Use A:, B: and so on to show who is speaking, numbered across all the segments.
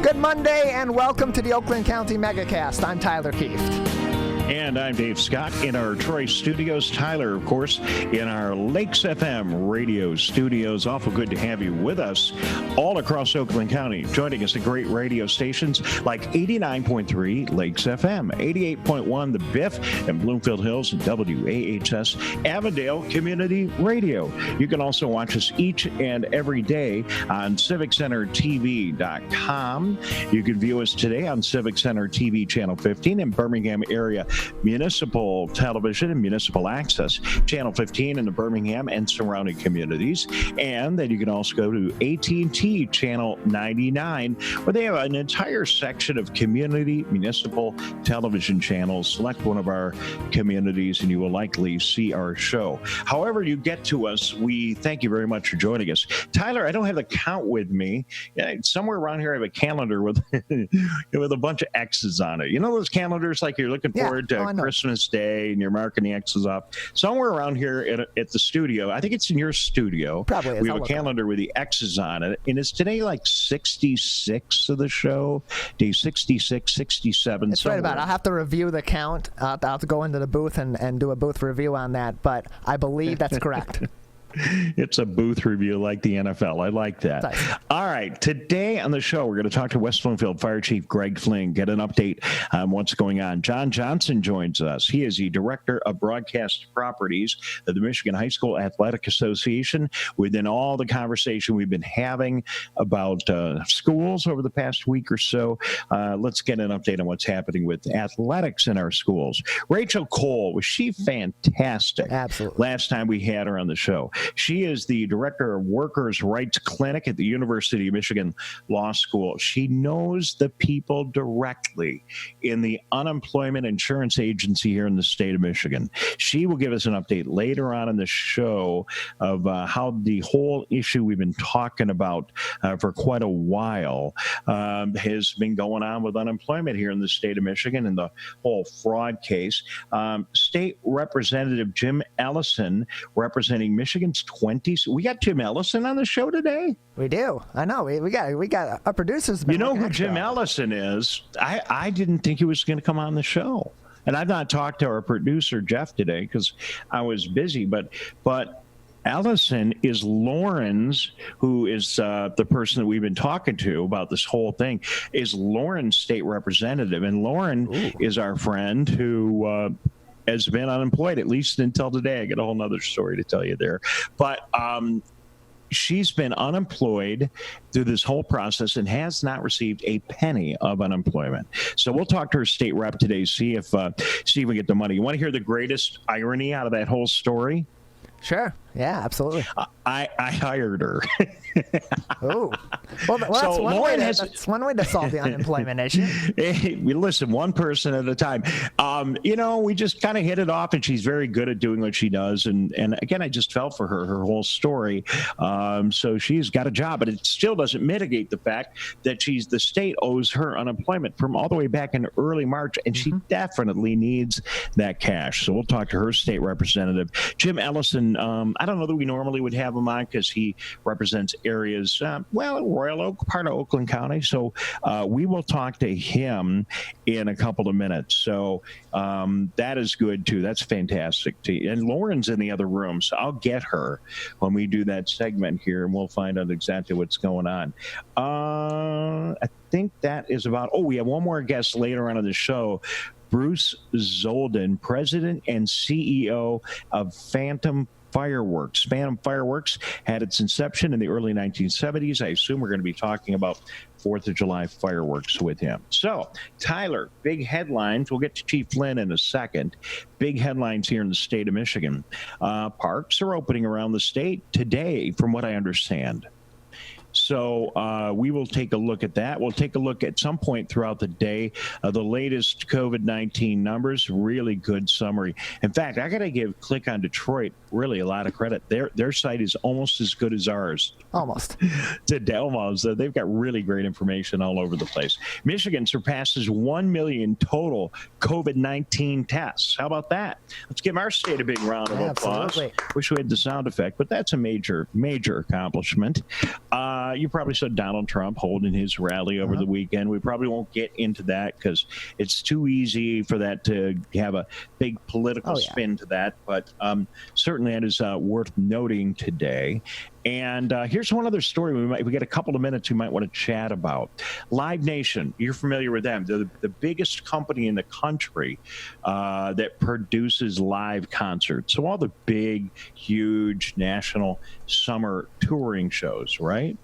A: Good Monday and welcome to the Oakland County Megacast. I'm Tyler Kieft.
B: And I'm Dave Scott in our Troy studios. Tyler, of course, in our Lakes FM radio studios. Awful good to have you with us all across Oakland County. Joining us at great radio stations like 89.3 Lakes FM, 88.1 The Biff and Bloomfield Hills, and WAHS Avondale Community Radio. You can also watch us each and every day on CivicCenterTV.com. You can view us today on Civic Center TV Channel 15 in Birmingham area. Municipal television and municipal access, Channel 15 in the Birmingham and surrounding communities. And then you can also go to AT&T Channel 99, where they have an entire section of community municipal television channels. Select one of our communities and you will likely see our show. However you get to us, we thank you very much for joining us. Tyler, I don't have the count with me. Somewhere around here I have a calendar with with a bunch of X's on it. You know those calendars like you're looking forward to Christmas Day and you're marking the X's up. Somewhere around here at the studio, I think it's in your studio.
A: Probably is.
B: We have a calendar with the X's on it. And it's today like 66 of the show. Day 66, 67.
A: It's right about it. I'll have to review the count. I'll have to go into the booth and do a booth review on that. But I believe that's correct.
B: It's a booth review like the NFL. I like that. Nice. All right. Today on the show, we're going to talk to West Bloomfield Fire Chief Greg Flynn, get an update on what's going on. John Johnson joins us. He is the Director of Broadcast Properties of the Michigan High School Athletic Association. Within all the conversation we've been having about schools over the past week or so, let's get an update on what's happening with athletics in our schools. Rachael Kohl, was she fantastic?
A: Absolutely.
B: Last time we had her on the show. She is the Director of Workers' Rights Clinic at the University of Michigan Law School. She knows the people directly in the unemployment insurance agency here in the state of Michigan. She will give us an update later on in the show of how the whole issue we've been talking about for quite a while has been going on with unemployment here in the state of Michigan and the whole fraud case. State Representative Jim Ellison, representing Michigan's 20s. We got Jim Ellison on the show today.
A: We do. I know. We got our producers.
B: You know who Jim Ellison is? I didn't think he was going to come on the show, and I've not talked to our producer Jeff today because I was busy. But Ellison is Lauren's, who is the person that we've been talking to about this whole thing, is Lauren's state representative, and Lauren is our friend who has been unemployed, at least until today. I got a whole nother story to tell you there. But she's been unemployed through this whole process and has not received a penny of unemployment. So we'll talk to her state rep today, see if we get the money. You want to hear the greatest irony out of that whole story?
A: Sure. Yeah, absolutely.
B: I hired her.
A: Oh, well, that's one way to solve the unemployment issue.
B: Hey, listen, one person at a time. We just kind of hit it off, and she's very good at doing what she does. And again, I just felt for her whole story. So she's got a job, but it still doesn't mitigate the fact that the state owes her unemployment from all the way back in early March, and she definitely needs that cash. So we'll talk to her state representative, Jim Ellison. I don't know that we normally would have him on because he represents areas, Royal Oak, part of Oakland County. So we will talk to him in a couple of minutes. So that is good, too. That's fantastic, too. And Lauren's in the other room, so I'll get her when we do that segment here, and we'll find out exactly what's going on. I think that is about... we have one more guest later on in the show. Bruce Zolden, President and CEO of Phantom Fireworks. Phantom Fireworks had its inception in the early 1970s. I assume we're going to be talking about 4th of July fireworks with him. So, Tyler, big headlines. We'll get to Chief Flynn in a second. Big headlines here in the state of Michigan. Parks are opening around the state today, from what I understand. So we will take a look at that. We'll take a look at some point throughout the day. The latest COVID-19 numbers, really good summary. In fact, I got to give Click on Detroit really a lot of credit. Their site is almost as good as ours.
A: Almost.
B: Almost. They've got really great information all over the place. Michigan surpasses 1 million total COVID-19 tests. How about that? Let's give our state a big round of applause.
A: Absolutely.
B: Wish we had the sound effect, but that's a major, major accomplishment. you probably saw Donald Trump holding his rally over the weekend. We probably won't get into that because it's too easy for that to have a big political spin to that. But certainly that is worth noting today. And here's one other story we got a couple of minutes we might want to chat about. Live Nation, you're familiar with them. They're the biggest company in the country that produces live concerts. So all the big, huge national summer touring shows, right?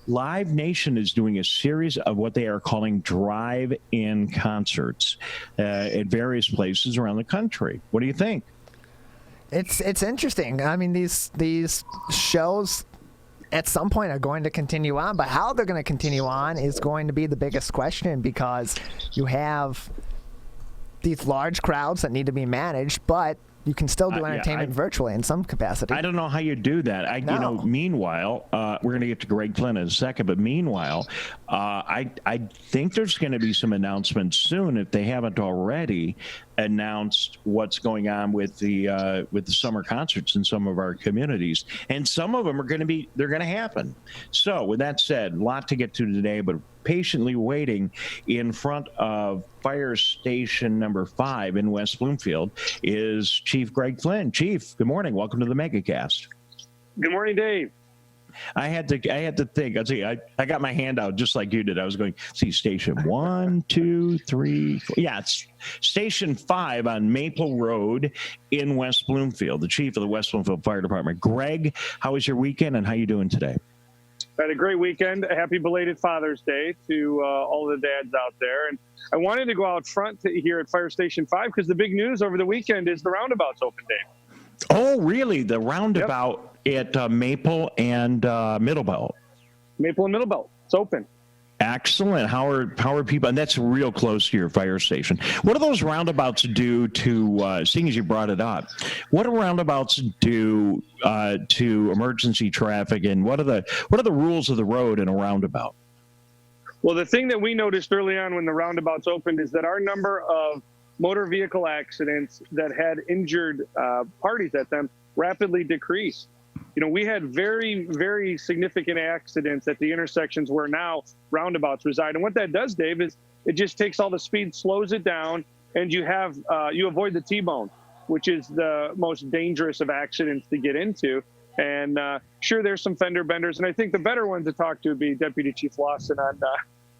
B: Live Nation is doing a series of what they are calling drive-in concerts at various places around the country. What do you think?
A: It's interesting. I mean, these shows at some point are going to continue on, but how they're going to continue on is going to be the biggest question, because you have these large crowds that need to be managed, but you can still do entertainment virtually in some capacity.
B: I don't know how you do that. Meanwhile, we're going to get to Greg Flynn in a second, but meanwhile, I think there's going to be some announcements soon, if they haven't already announced what's going on with the summer concerts in some of our communities, and some of them are going to happen. So with that said, a lot to get to today, but patiently waiting in front of Fire Station number 5 in West Bloomfield is Chief Greg Flynn. Chief, good morning. Welcome to the Megacast.
C: Good morning, Dave.
B: I had to think. I got my hand out just like you did. I was going, see, station 1, 2, 3, 4. Yeah, it's station 5 on Maple Road in West Bloomfield, the chief of the West Bloomfield Fire Department. Greg, how was your weekend and how you doing today?
C: I had a great weekend. A happy belated Father's Day to all the dads out there. And I wanted to go out front here at Fire Station 5 because the big news over the weekend is the roundabout's open, Dave.
B: Oh, really? The roundabout at Maple and Middlebelt.
C: Maple and Middlebelt. It's open.
B: Excellent. How are people? And that's real close to your fire station. What do those roundabouts do to, seeing as you brought it up, what do roundabouts do to emergency traffic, and what are the rules of the road in a roundabout?
C: Well, the thing that we noticed early on when the roundabouts opened is that our number of motor vehicle accidents that had injured parties at them rapidly decreased. You know, we had very, very significant accidents at the intersections where now roundabouts reside. And what that does, Dave, is it just takes all the speed, slows it down, and you avoid the T-bone, which is the most dangerous of accidents to get into. And sure, there's some fender benders. And I think the better one to talk to would be Deputy Chief Lawson on,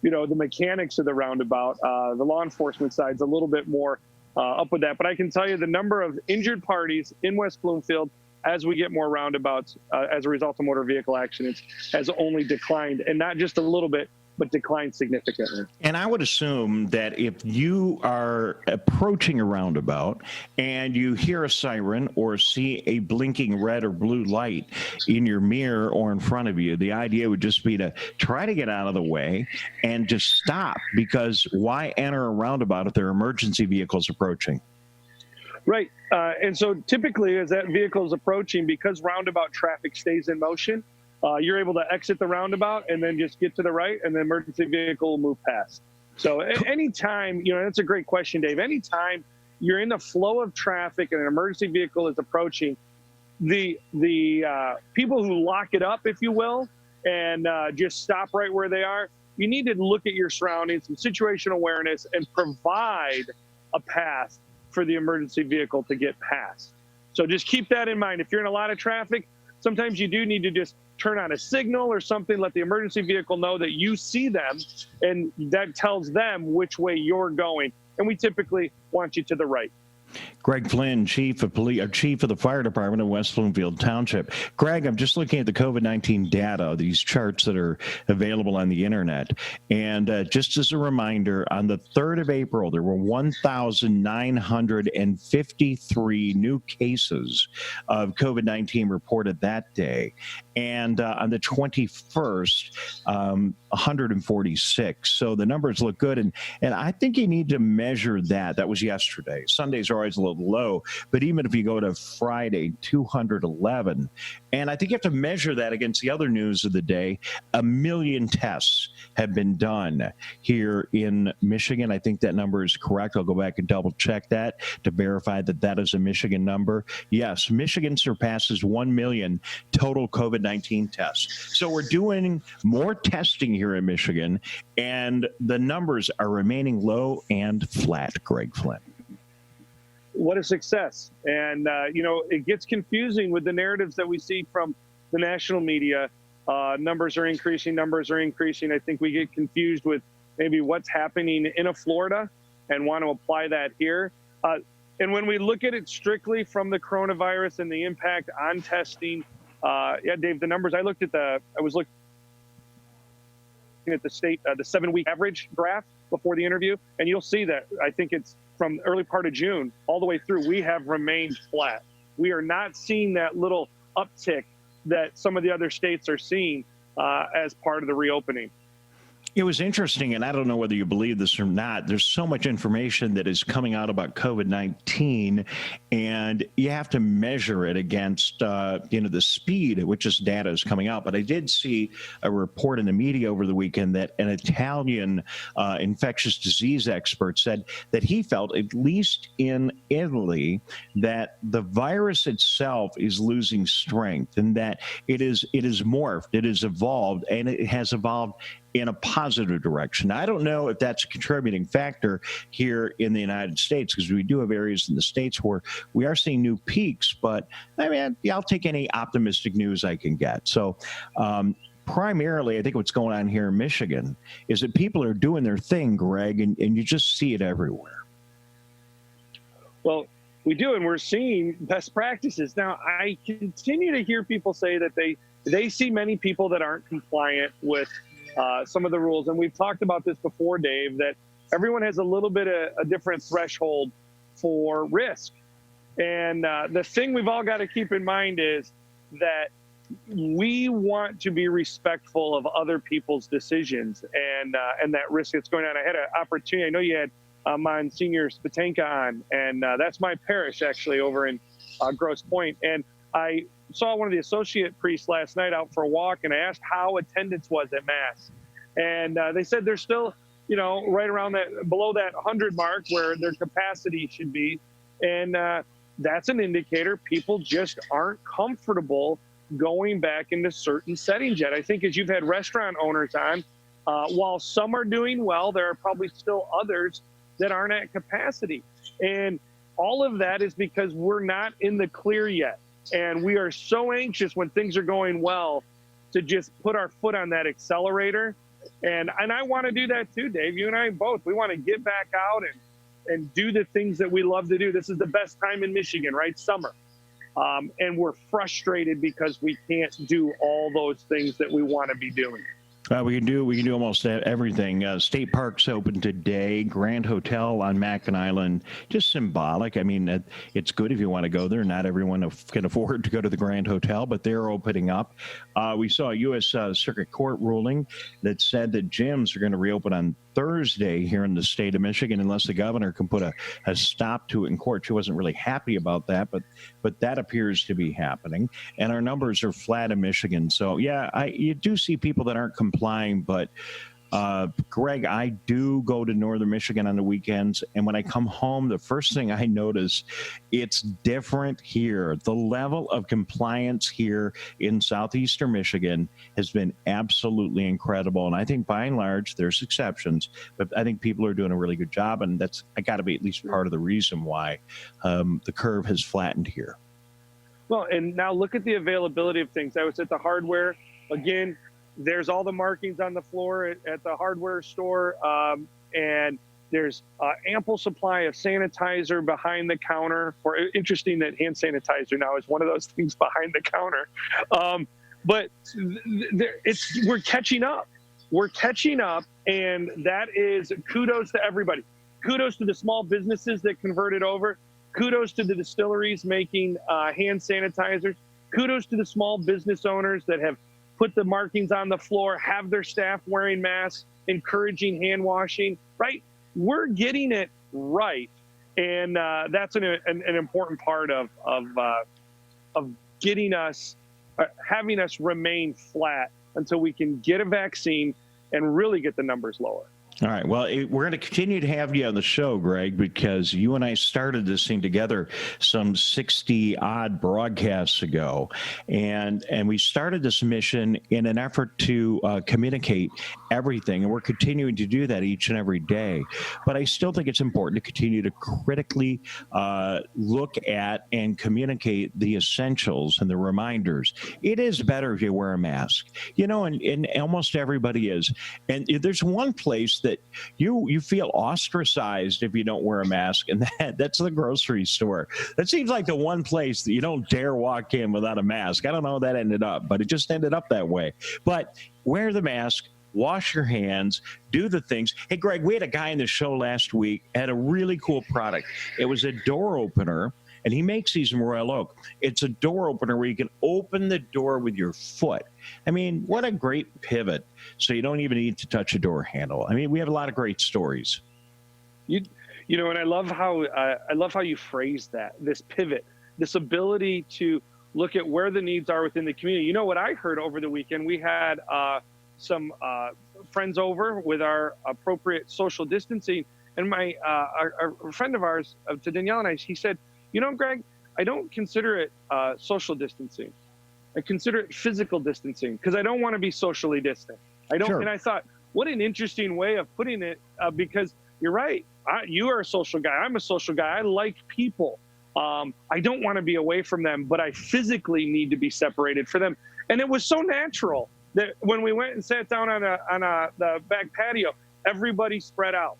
C: the mechanics of the roundabout. The law enforcement side's a little bit more up with that. But I can tell you the number of injured parties in West Bloomfield as we get more roundabouts as a result of motor vehicle accidents has only declined, and not just a little bit, but declined significantly.
B: And I would assume that if you are approaching a roundabout and you hear a siren or see a blinking red or blue light in your mirror or in front of you, the idea would just be to try to get out of the way and just stop, because why enter a roundabout if there are emergency vehicles approaching?
C: Right. And so typically as that vehicle is approaching, because roundabout traffic stays in motion, you're able to exit the roundabout and then just get to the right, and the emergency vehicle will move past. So anytime, that's a great question, Dave. Anytime you're in the flow of traffic and an emergency vehicle is approaching, the people who lock it up, if you will, and just stop right where they are, you need to look at your surroundings, some situational awareness, and provide a path for the emergency vehicle to get past. So just keep that in mind. If you're in a lot of traffic, sometimes you do need to just turn on a signal or something, let the emergency vehicle know that you see them, and that tells them which way you're going. And we typically want you to the right.
B: Greg Flynn, Chief of the Fire Department in West Bloomfield Township. Greg, I'm just looking at the COVID-19 data, these charts that are available on the internet. And just as a reminder, on the 3rd of April, there were 1,953 new cases of COVID-19 reported that day. And on the 21st, 146. So the numbers look good. And I think you need to measure that. That was yesterday. Sundays are always a little low. But even if you go to Friday, 211. And I think you have to measure that against the other news of the day. 1 million tests have been done here in Michigan. I think that number is correct. I'll go back and double check that to verify that that is a Michigan number. Yes, Michigan surpasses 1 million total COVID-19 COVID-19 tests. So we're doing more testing here in Michigan, and the numbers are remaining low and flat, Greg Flynn.
C: What a success. And, it gets confusing with the narratives that we see from the national media. Numbers are increasing. I think we get confused with maybe what's happening in Florida and want to apply that here. And when we look at it strictly from the coronavirus and the impact on testing, Dave, the numbers, I was looking at the state, the 7-week average graph before the interview, and you'll see that I think it's from the early part of June all the way through, we have remained flat. We are not seeing that little uptick that some of the other states are seeing as part of the reopening.
B: It was interesting, and I don't know whether you believe this or not. There's so much information that is coming out about COVID-19, and you have to measure it against, the speed at which this data is coming out. But I did see a report in the media over the weekend that an Italian infectious disease expert said that he felt, at least in Italy, that the virus itself is losing strength, and that it is morphed, it has evolved, and it has evolved in a positive direction. I don't know if that's a contributing factor here in the United States, because we do have areas in the States where we are seeing new peaks, but I mean, I'll take any optimistic news I can get. So primarily, I think what's going on here in Michigan is that people are doing their thing, Greg, and you just see it everywhere.
C: Well, we do, and we're seeing best practices. Now, I continue to hear people say that they see many people that aren't compliant with some of the rules. And we've talked about this before, Dave, that everyone has a little bit of a different threshold for risk. And the thing we've all got to keep in mind is that we want to be respectful of other people's decisions and that risk that's going on. I had an opportunity. I know you had Monsignor Spatenka on, and that's my parish actually over in Grosse Pointe. And I saw one of the associate priests last night out for a walk, and I asked how attendance was at Mass. And they said they're still, right around that, below that 100 mark where their capacity should be. And that's an indicator people just aren't comfortable going back into certain settings yet. I think as you've had restaurant owners on, while some are doing well, there are probably still others that aren't at capacity. And all of that is because we're not in the clear yet. And we are so anxious when things are going well to just put our foot on that accelerator. And I want to do that too, Dave. You and I both. We want to get back out and do the things that we love to do. This is the best time in Michigan, right? Summer. And we're frustrated because we can't do all those things that we want to be doing.
B: We can do almost everything. State Park's open today. Grand Hotel on Mackin Island, just symbolic. I mean, it's good if you want to go there. Not everyone can afford to go to the Grand Hotel, but they're opening up. We saw a U.S. Circuit Court ruling that said that gyms are going to reopen on Thursday here in the state of Michigan, unless the governor can put a stop to it in court. She wasn't really happy about that, but that appears to be happening. And our numbers are flat in Michigan. So, yeah, you do see people that aren't complying, but Greg, I do go to northern Michigan on the weekends, and when I come home, the first thing I notice, it's different here. The level of compliance here in southeastern Michigan has been absolutely incredible, and I think by and large, there's exceptions, but I think people are doing a really good job, and that's got to be at least part of the reason why the curve has flattened here.
C: Well, and now look at the availability of things. I was at the hardware again. There's all the markings on the floor at the hardware store, and there's ample supply of sanitizer behind the counter. Interesting that hand sanitizer now is one of those things behind the counter. But we're catching up. We're catching up, and that is kudos to everybody. Kudos to the small businesses that converted over. Kudos to the distilleries making hand sanitizers. Kudos to the small business owners that have put the markings on the floor, have their staff wearing masks, encouraging hand washing, right? We're getting it right. And that's an important part of getting us, having us remain flat until we can get a vaccine and really get the numbers lower.
B: All right. Well, we're going to continue to have you on the show, Greg, because you and I started this thing together some 60-odd broadcasts ago. And we started this mission in an effort to communicate everything. And we're continuing to do that each and every day. But I still think it's important to continue to critically look at and communicate the essentials and the reminders. It is better if you wear a mask, and almost everybody is. And there's one place that you feel ostracized if you don't wear a mask, and that's the grocery store. That seems like the one place that you don't dare walk in without a mask. I don't know how that ended up, but it just ended up that way. But wear the mask, wash your hands, do the things. Hey, Greg, we had a guy in the show last week, had a really cool product. It was a door opener, and he makes these in Royal Oak. It's a door opener where you can open the door with your foot. I mean, what a great pivot. So you don't even need to touch a door handle. I mean, we have a lot of great stories. And
C: I love how you phrase that, this pivot, this ability to look at where the needs are within the community. You know what I heard over the weekend? We had some friends over with our appropriate social distancing, and our friend of ours, to Danielle and I, he said, Greg, I don't consider it social distancing. I consider it physical distancing because I don't want to be socially distant. I don't. Sure. And I thought, what an interesting way of putting it, because you're right. You are a social guy. I'm a social guy. I like people. I don't want to be away from them, but I physically need to be separated from them. And it was so natural that when we went and sat down on the back patio, everybody spread out.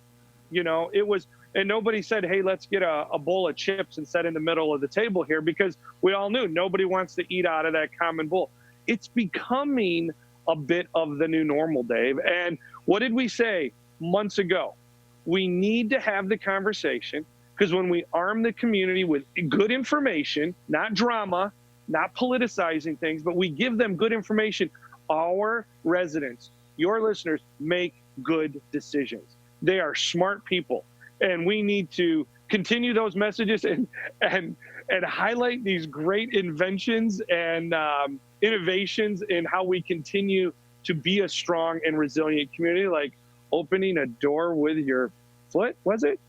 C: It was. And nobody said, hey, let's get a bowl of chips and set in the middle of the table here, because we all knew nobody wants to eat out of that common bowl. It's becoming a bit of the new normal, Dave. And what did we say months ago? We need to have the conversation, because when we arm the community with good information, not drama, not politicizing things, but we give them good information, our residents, your listeners, make good decisions. They are smart people. And we need to continue those messages and highlight these great inventions and innovations in how we continue to be a strong and resilient community, like opening a door with your foot, was it?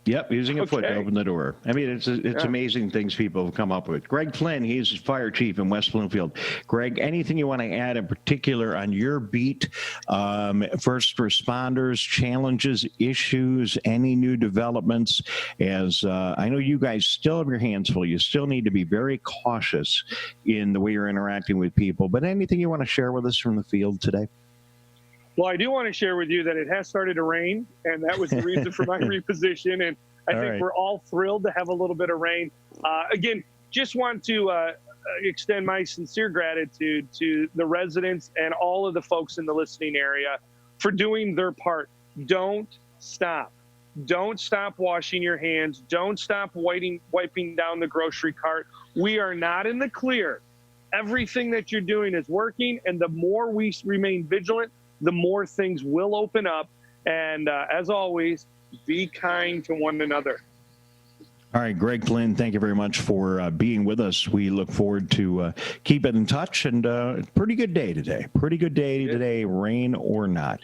B: Yep, using a foot to open the door. I mean, it's amazing things people have come up with. Greg Flynn, he's fire chief in West Bloomfield. Greg, anything you want to add in particular on your beat, first responders, challenges, issues, any new developments? As I know you guys still have your hands full. You still need to be very cautious in the way you're interacting with people. But anything you want to share with us from the field today?
C: Well, I do want to share with you that it has started to rain, and that was the reason for my reposition. And I think we're all thrilled to have a little bit of rain. Again, just want to extend my sincere gratitude to the residents and all of the folks in the listening area for doing their part. Don't stop. Don't stop washing your hands. Don't stop wiping down the grocery cart. We are not in the clear. Everything that you're doing is working, and the more we remain vigilant, the more things will open up. And as always, be kind to one another.
B: All right, Greg Flynn, thank you very much for being with us. We look forward to keeping in touch, and pretty good day today. Pretty good day today, rain or not.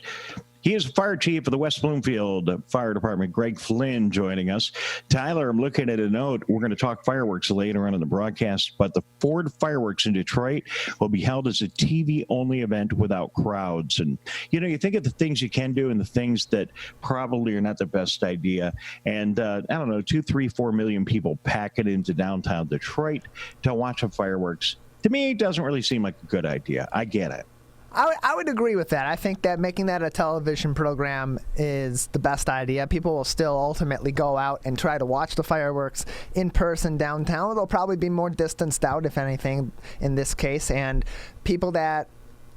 B: He is fire chief of the West Bloomfield Fire Department, Greg Flynn, joining us. Tyler, I'm looking at a note. We're going to talk fireworks later on in the broadcast, but the Ford Fireworks in Detroit will be held as a TV-only event without crowds. And, you think of the things you can do and the things that probably are not the best idea. And, 2, 3, 4 million people pack it into downtown Detroit to watch the fireworks. To me, it doesn't really seem like a good idea. I get it.
A: I would agree with that. I think that making that a television program is the best idea. People will still ultimately go out and try to watch the fireworks in person downtown. They'll probably be more distanced out, if anything, in this case. And people that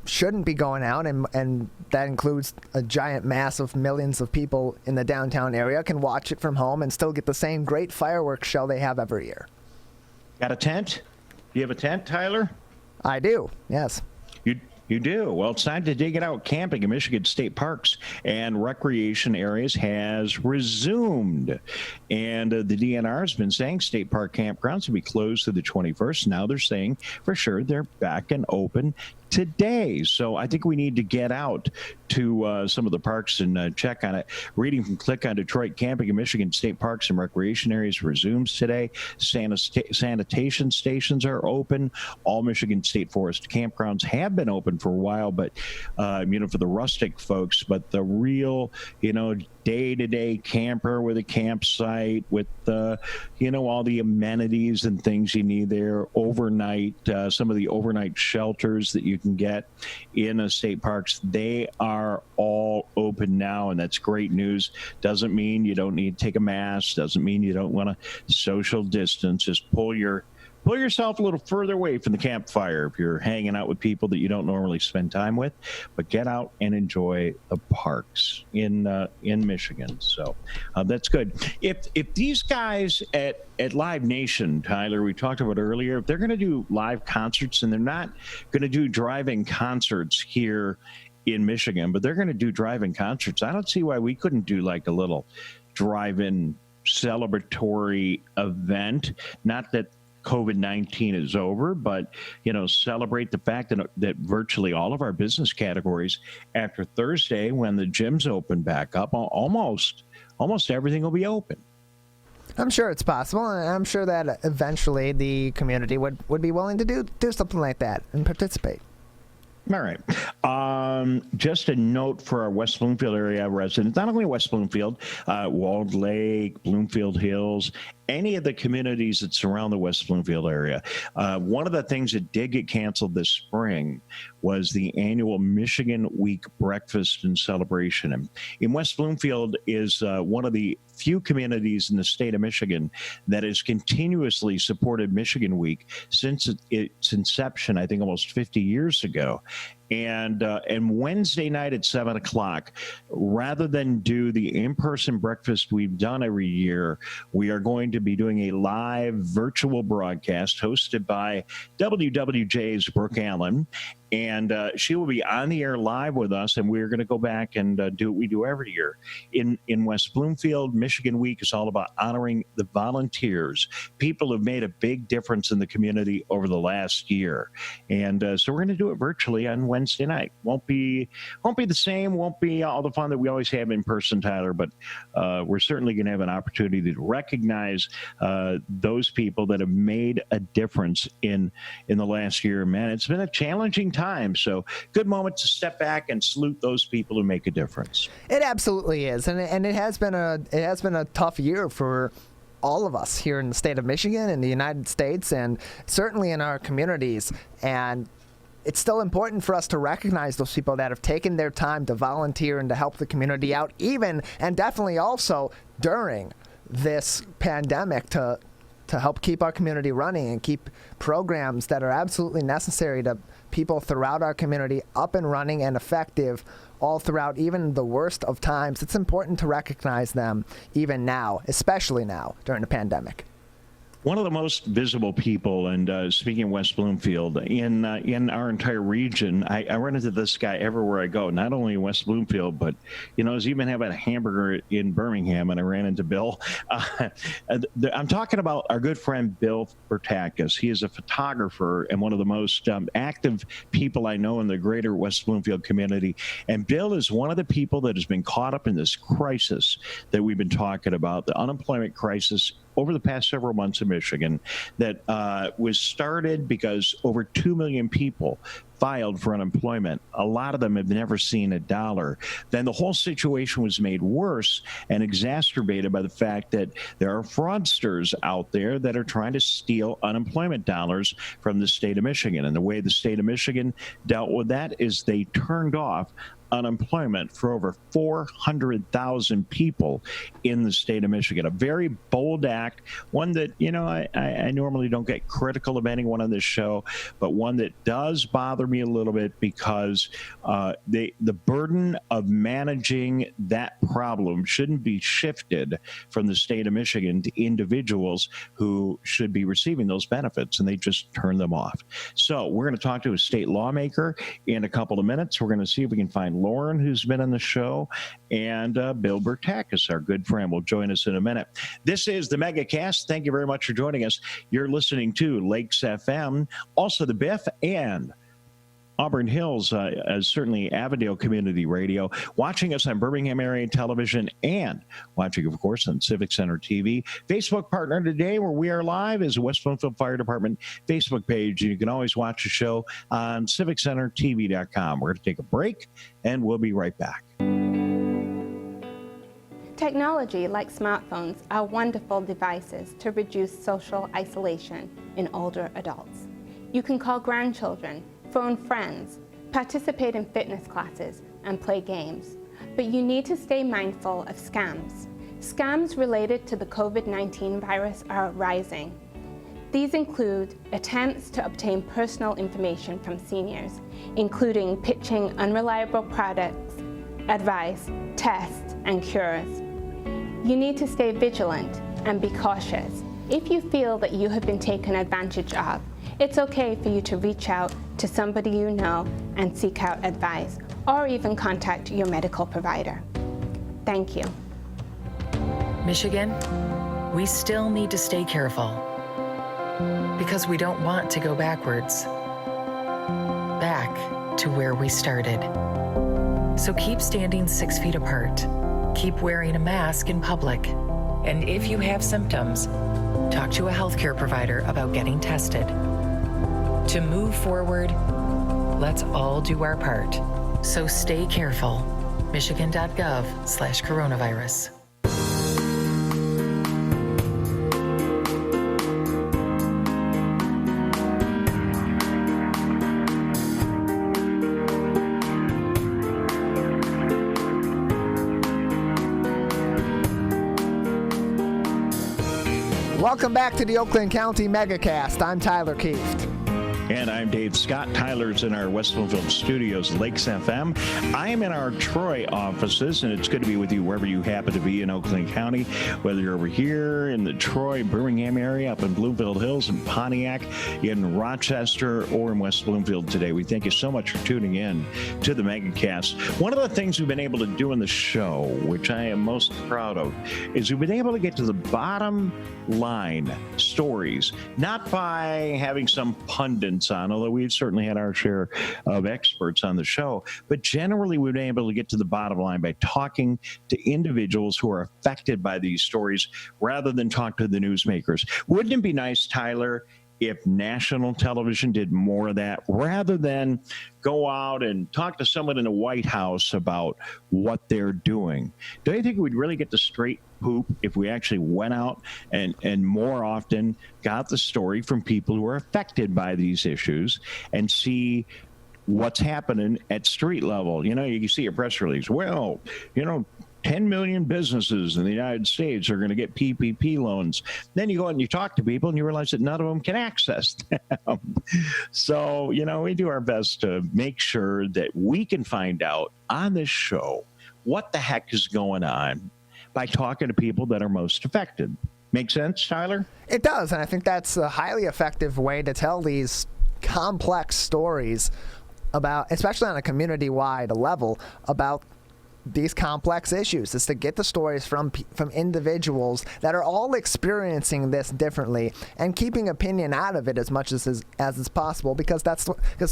A: shouldn't be going out, and that includes a giant mass of millions of people in the downtown area, can watch it from home and still get the same great fireworks show they have every year.
B: Got a tent? Do you have a tent, Tyler?
A: I do, yes.
B: You do. Well, it's time to dig it out. Camping in Michigan state parks and recreation areas has resumed. And the DNR has been saying state park campgrounds will be closed through the 21st. Now they're saying for sure they're back and open. today. So I think we need to get out to some of the parks and check on it. Reading from Click on Detroit, camping in Michigan State parks and recreation areas resumes today. Sanitation stations are open. All Michigan State Forest campgrounds have been open for a while, but for the rustic folks, but the real, day-to-day camper with a campsite with all the amenities and things you need there overnight, some of the overnight shelters that you can get in state parks, they are all open now, and that's great news. Doesn't mean you don't need to take a mask, doesn't mean you don't want to social distance. Just pull yourself a little further away from the campfire if you're hanging out with people that you don't normally spend time with, but get out and enjoy the parks in Michigan. So that's good. If these guys at Live Nation, Tyler, we talked about earlier, if they're going to do live concerts, and they're not going to do drive-in concerts here in Michigan, but they're going to do drive-in concerts, I don't see why we couldn't do like a little drive-in celebratory event. Not that COVID-19 is over, but celebrate the fact that virtually all of our business categories after Thursday, when the gyms open back up, almost everything will be open.
A: I'm sure it's possible, and I'm sure that eventually the community would be willing to do something like that and participate.
B: All right. Just a note for our West Bloomfield area residents, not only West Bloomfield, Walled Lake, Bloomfield Hills, any of the communities that surround the West Bloomfield area. One of the things that did get canceled this spring was the annual Michigan Week breakfast and celebration. And in West Bloomfield is one of the few communities in the state of Michigan that has continuously supported Michigan Week since its inception, I think almost 50 years ago. And Wednesday night at 7 o'clock, rather than do the in-person breakfast we've done every year, we are going to be doing a live virtual broadcast hosted by WWJ's Brooke Allen. And she will be on the air live with us, and we're going to go back and do what we do every year. In West Bloomfield, Michigan Week is all about honoring the volunteers, people who've made a big difference in the community over the last year. And so we're going to do it virtually on Wednesday night. Won't be the same, won't be all the fun that we always have in person, Tyler, but we're certainly going to have an opportunity to recognize those people that have made a difference in the last year. Man, it's been a challenging time. So good moment to step back and salute those people who make a difference.
A: It absolutely is. And it has been a tough year for all of us here in the state of Michigan and the United States, and certainly in our communities. And it's still important for us to recognize those people that have taken their time to volunteer and to help the community out, even and definitely also during this pandemic, to help keep our community running and keep programs that are absolutely necessary to people throughout our community up and running and effective all throughout, even the worst of times. It's important to recognize them even now, especially now during the pandemic.
B: One of the most visible people, and speaking of West Bloomfield, in our entire region, I run into this guy everywhere I go, not only in West Bloomfield, but, I was even having a hamburger in Birmingham, and I ran into Bill. I'm talking about our good friend Bill Bertakis. He is a photographer and one of the most active people I know in the greater West Bloomfield community. And Bill is one of the people that has been caught up in this crisis that we've been talking about, the unemployment crisis over the past several months in Michigan, that was started because over 2 million people filed for unemployment. A lot of them have never seen a dollar. Then the whole situation was made worse and exacerbated by the fact that there are fraudsters out there that are trying to steal unemployment dollars from the state of Michigan. And the way the state of Michigan dealt with that is they turned off unemployment for over 400,000 people in the state of Michigan. A very bold act, one that, I normally don't get critical of anyone on this show, but one that does bother me a little bit because the burden of managing that problem shouldn't be shifted from the state of Michigan to individuals who should be receiving those benefits, and they just turn them off. So we're going to talk to a state lawmaker in a couple of minutes. We're going to see if we can find Lauren, who's been on the show, and Bill Bertakis, our good friend, will join us in a minute. This is the Megacast. Thank you very much for joining us. You're listening to Lakes FM, also the Biff and Auburn Hills, certainly Avondale Community Radio, watching us on Birmingham Area Television, and watching, of course, on Civic Center TV. Facebook partner today, where we are live, is the West Bloomfield Fire Department Facebook page. You can always watch the show on civiccentertv.com. We're going to take a break, and we'll be right back.
D: Technology like smartphones are wonderful devices to reduce social isolation in older adults. You can call grandchildren, phone friends, participate in fitness classes, and play games. But you need to stay mindful of scams. Scams related to the COVID-19 virus are rising. These include attempts to obtain personal information from seniors, including pitching unreliable products, advice, tests, and cures. You need to stay vigilant and be cautious. If you feel that you have been taken advantage of, it's okay for you to reach out to somebody you know and seek out advice, or even contact your medical provider. Thank you.
E: Michigan, we still need to stay careful because we don't want to go backwards, back to where we started. So keep standing 6 feet apart. Keep wearing a mask in public. And if you have symptoms, talk to a healthcare provider about getting tested. To move forward, let's all do our part. So stay careful. Michigan.gov/coronavirus.
A: Welcome back to the Oakland County Megacast. I'm Tyler Kieft.
B: And I'm Dave Scott. Tyler's in our West Bloomfield studios, Lakes FM. I am in our Troy offices, and it's good to be with you wherever you happen to be in Oakland County, whether you're over here in the Troy, Birmingham area, up in Bloomfield Hills and Pontiac, in Rochester, or in West Bloomfield today. We thank you so much for tuning in to the Megacast. One of the things we've been able to do in the show, which I am most proud of, is we've been able to get to the bottom line stories, not by having some pundits on, although we've certainly had our share of experts on the show, but generally we've been able to get to the bottom line by talking to individuals who are affected by these stories rather than talk to the newsmakers. Wouldn't it be nice, Tyler, if national television did more of that rather than go out and talk to someone in the White House about what they're doing? Don't you think we'd really get the straight poop if we actually went out and more often got the story from people who are affected by these issues and see what's happening at street level? You know, you see a press release, 10 million businesses in the United States are going to get PPP loans. Then you go out and you talk to people and you realize that none of them can access them. So, we do our best to make sure that we can find out on this show what the heck is going on by talking to people that are most affected. Make sense, Tyler?
A: It does, and I think that's a highly effective way to tell these complex stories about, especially on a community-wide level, about these complex issues, is to get the stories from individuals that are all experiencing this differently and keeping opinion out of it as much as is possible, because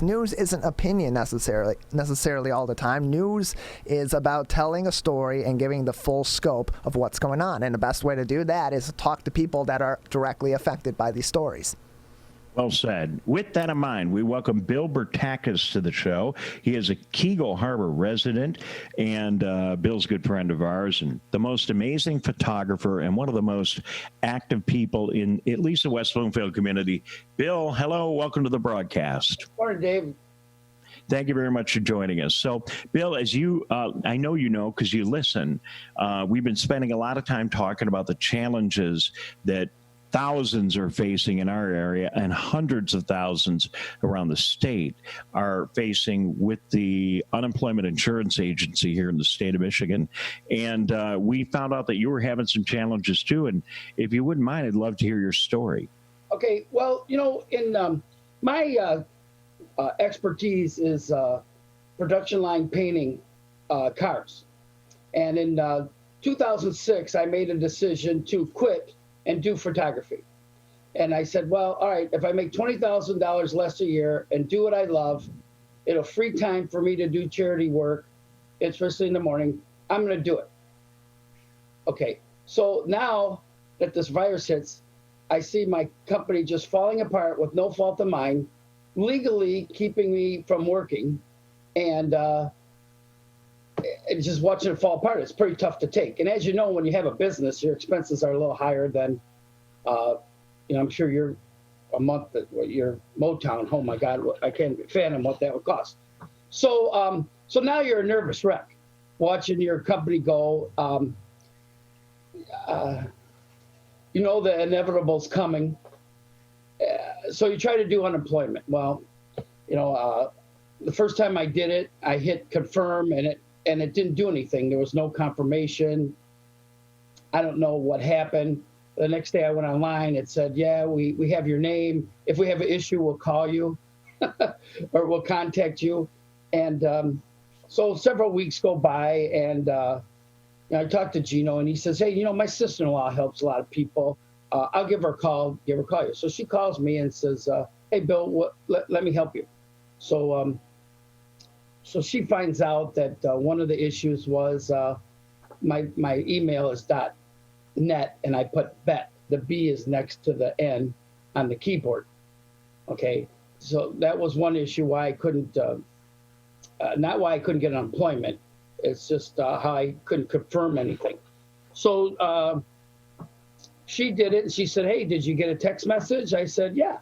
A: news isn't opinion necessarily all the time. News is about telling a story and giving the full scope of what's going on, and the best way to do that is to talk to people that are directly affected by these stories.
B: Well said. With that in mind, we welcome Bill Bertakis to the show. He is a Keego Harbor resident, and Bill's a good friend of ours, and the most amazing photographer and one of the most active people in at least the West Bloomfield community. Bill, hello. Welcome to the broadcast.
F: Morning, Dave.
B: Thank you very much for joining us. So, Bill, as you, I know you know because you listen, we've been spending a lot of time talking about the challenges that thousands are facing in our area and hundreds of thousands around the state are facing with the Unemployment Insurance Agency here in the state of Michigan. And we found out that you were having some challenges too. And if you wouldn't mind, I'd love to hear your story.
F: Okay. Well, in my expertise is production line painting cars. And in 2006, I made a decision to quit and do photography. And I said, well, all right, if I make $20,000 less a year and do what I love, it'll free time for me to do charity work, especially in the morning. I'm going to do it. Okay, so now that this virus hits, I see my company just falling apart with no fault of mine, legally keeping me from working, and just watching it fall apart. It's pretty tough to take. And as you know, when you have a business, your expenses are a little higher than, I'm sure you're a month at your Motown. Oh my God, I can't fathom what that would cost. So, so now you're a nervous wreck, watching your company go. You know the inevitable's coming. So you try to do unemployment. Well, the first time I did it, I hit confirm, and it didn't do anything. There was no confirmation. I don't know what happened. The next day I went online. It said, yeah, we have your name. If we have an issue, we'll call you or we'll contact you. And so several weeks go by, and I talked to Gino, and he says, hey, my sister-in-law helps a lot of people. I'll give her a call you. So she calls me and says, hey, Bill, let me help you. So so she finds out that one of the issues was my email is .net, and I put bet. The B is next to the N on the keyboard. Okay, so that was one issue why I couldn't, not why I couldn't get unemployment. It's just how I couldn't confirm anything. So she did it, and she said, hey, did you get a text message? I said, yeah.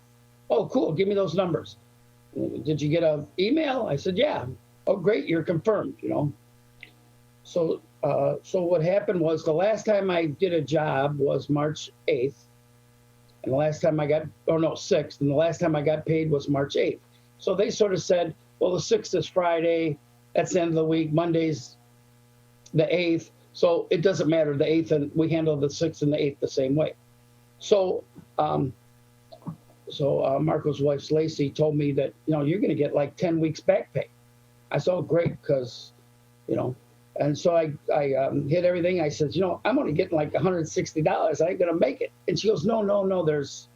F: Oh, cool, give me those numbers. Did you get an email? I said, yeah. Oh, great, you're confirmed, So so what happened was the last time I did a job was March 8th. And the last time 6th. And the last time I got paid was March 8th. So they sort of said, well, the 6th is Friday. That's the end of the week. Monday's the 8th. So it doesn't matter, the 8th, and we handle the 6th and the 8th the same way. So Marco's wife, Lacey, told me that, you're going to get like 10 weeks back pay. I said, oh, great, because, and so I hit everything. I said, I'm only getting like $160. I ain't going to make it. And she goes, no, there's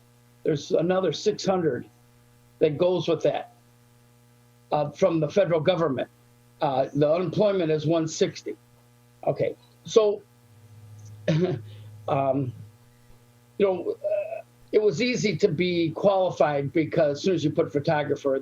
F: another $600 that goes with that from the federal government. The unemployment is $160. Okay, so, it was easy to be qualified because as soon as you put photographer,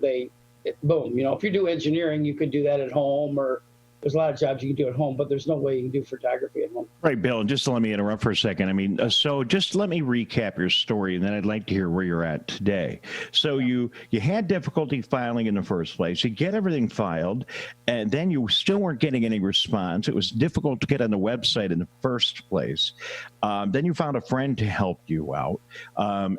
F: boom. If you do engineering, you could do that at home, or there's a lot of jobs you can do at home, but there's no way you can do photography at home.
B: Right, Bill, and just let me interrupt for a second. So just let me recap your story, and then I'd like to hear where you're at today. So you had difficulty filing in the first place. You get everything filed, and then you still weren't getting any response. It was difficult to get on the website in the first place. Then you found a friend to help you out,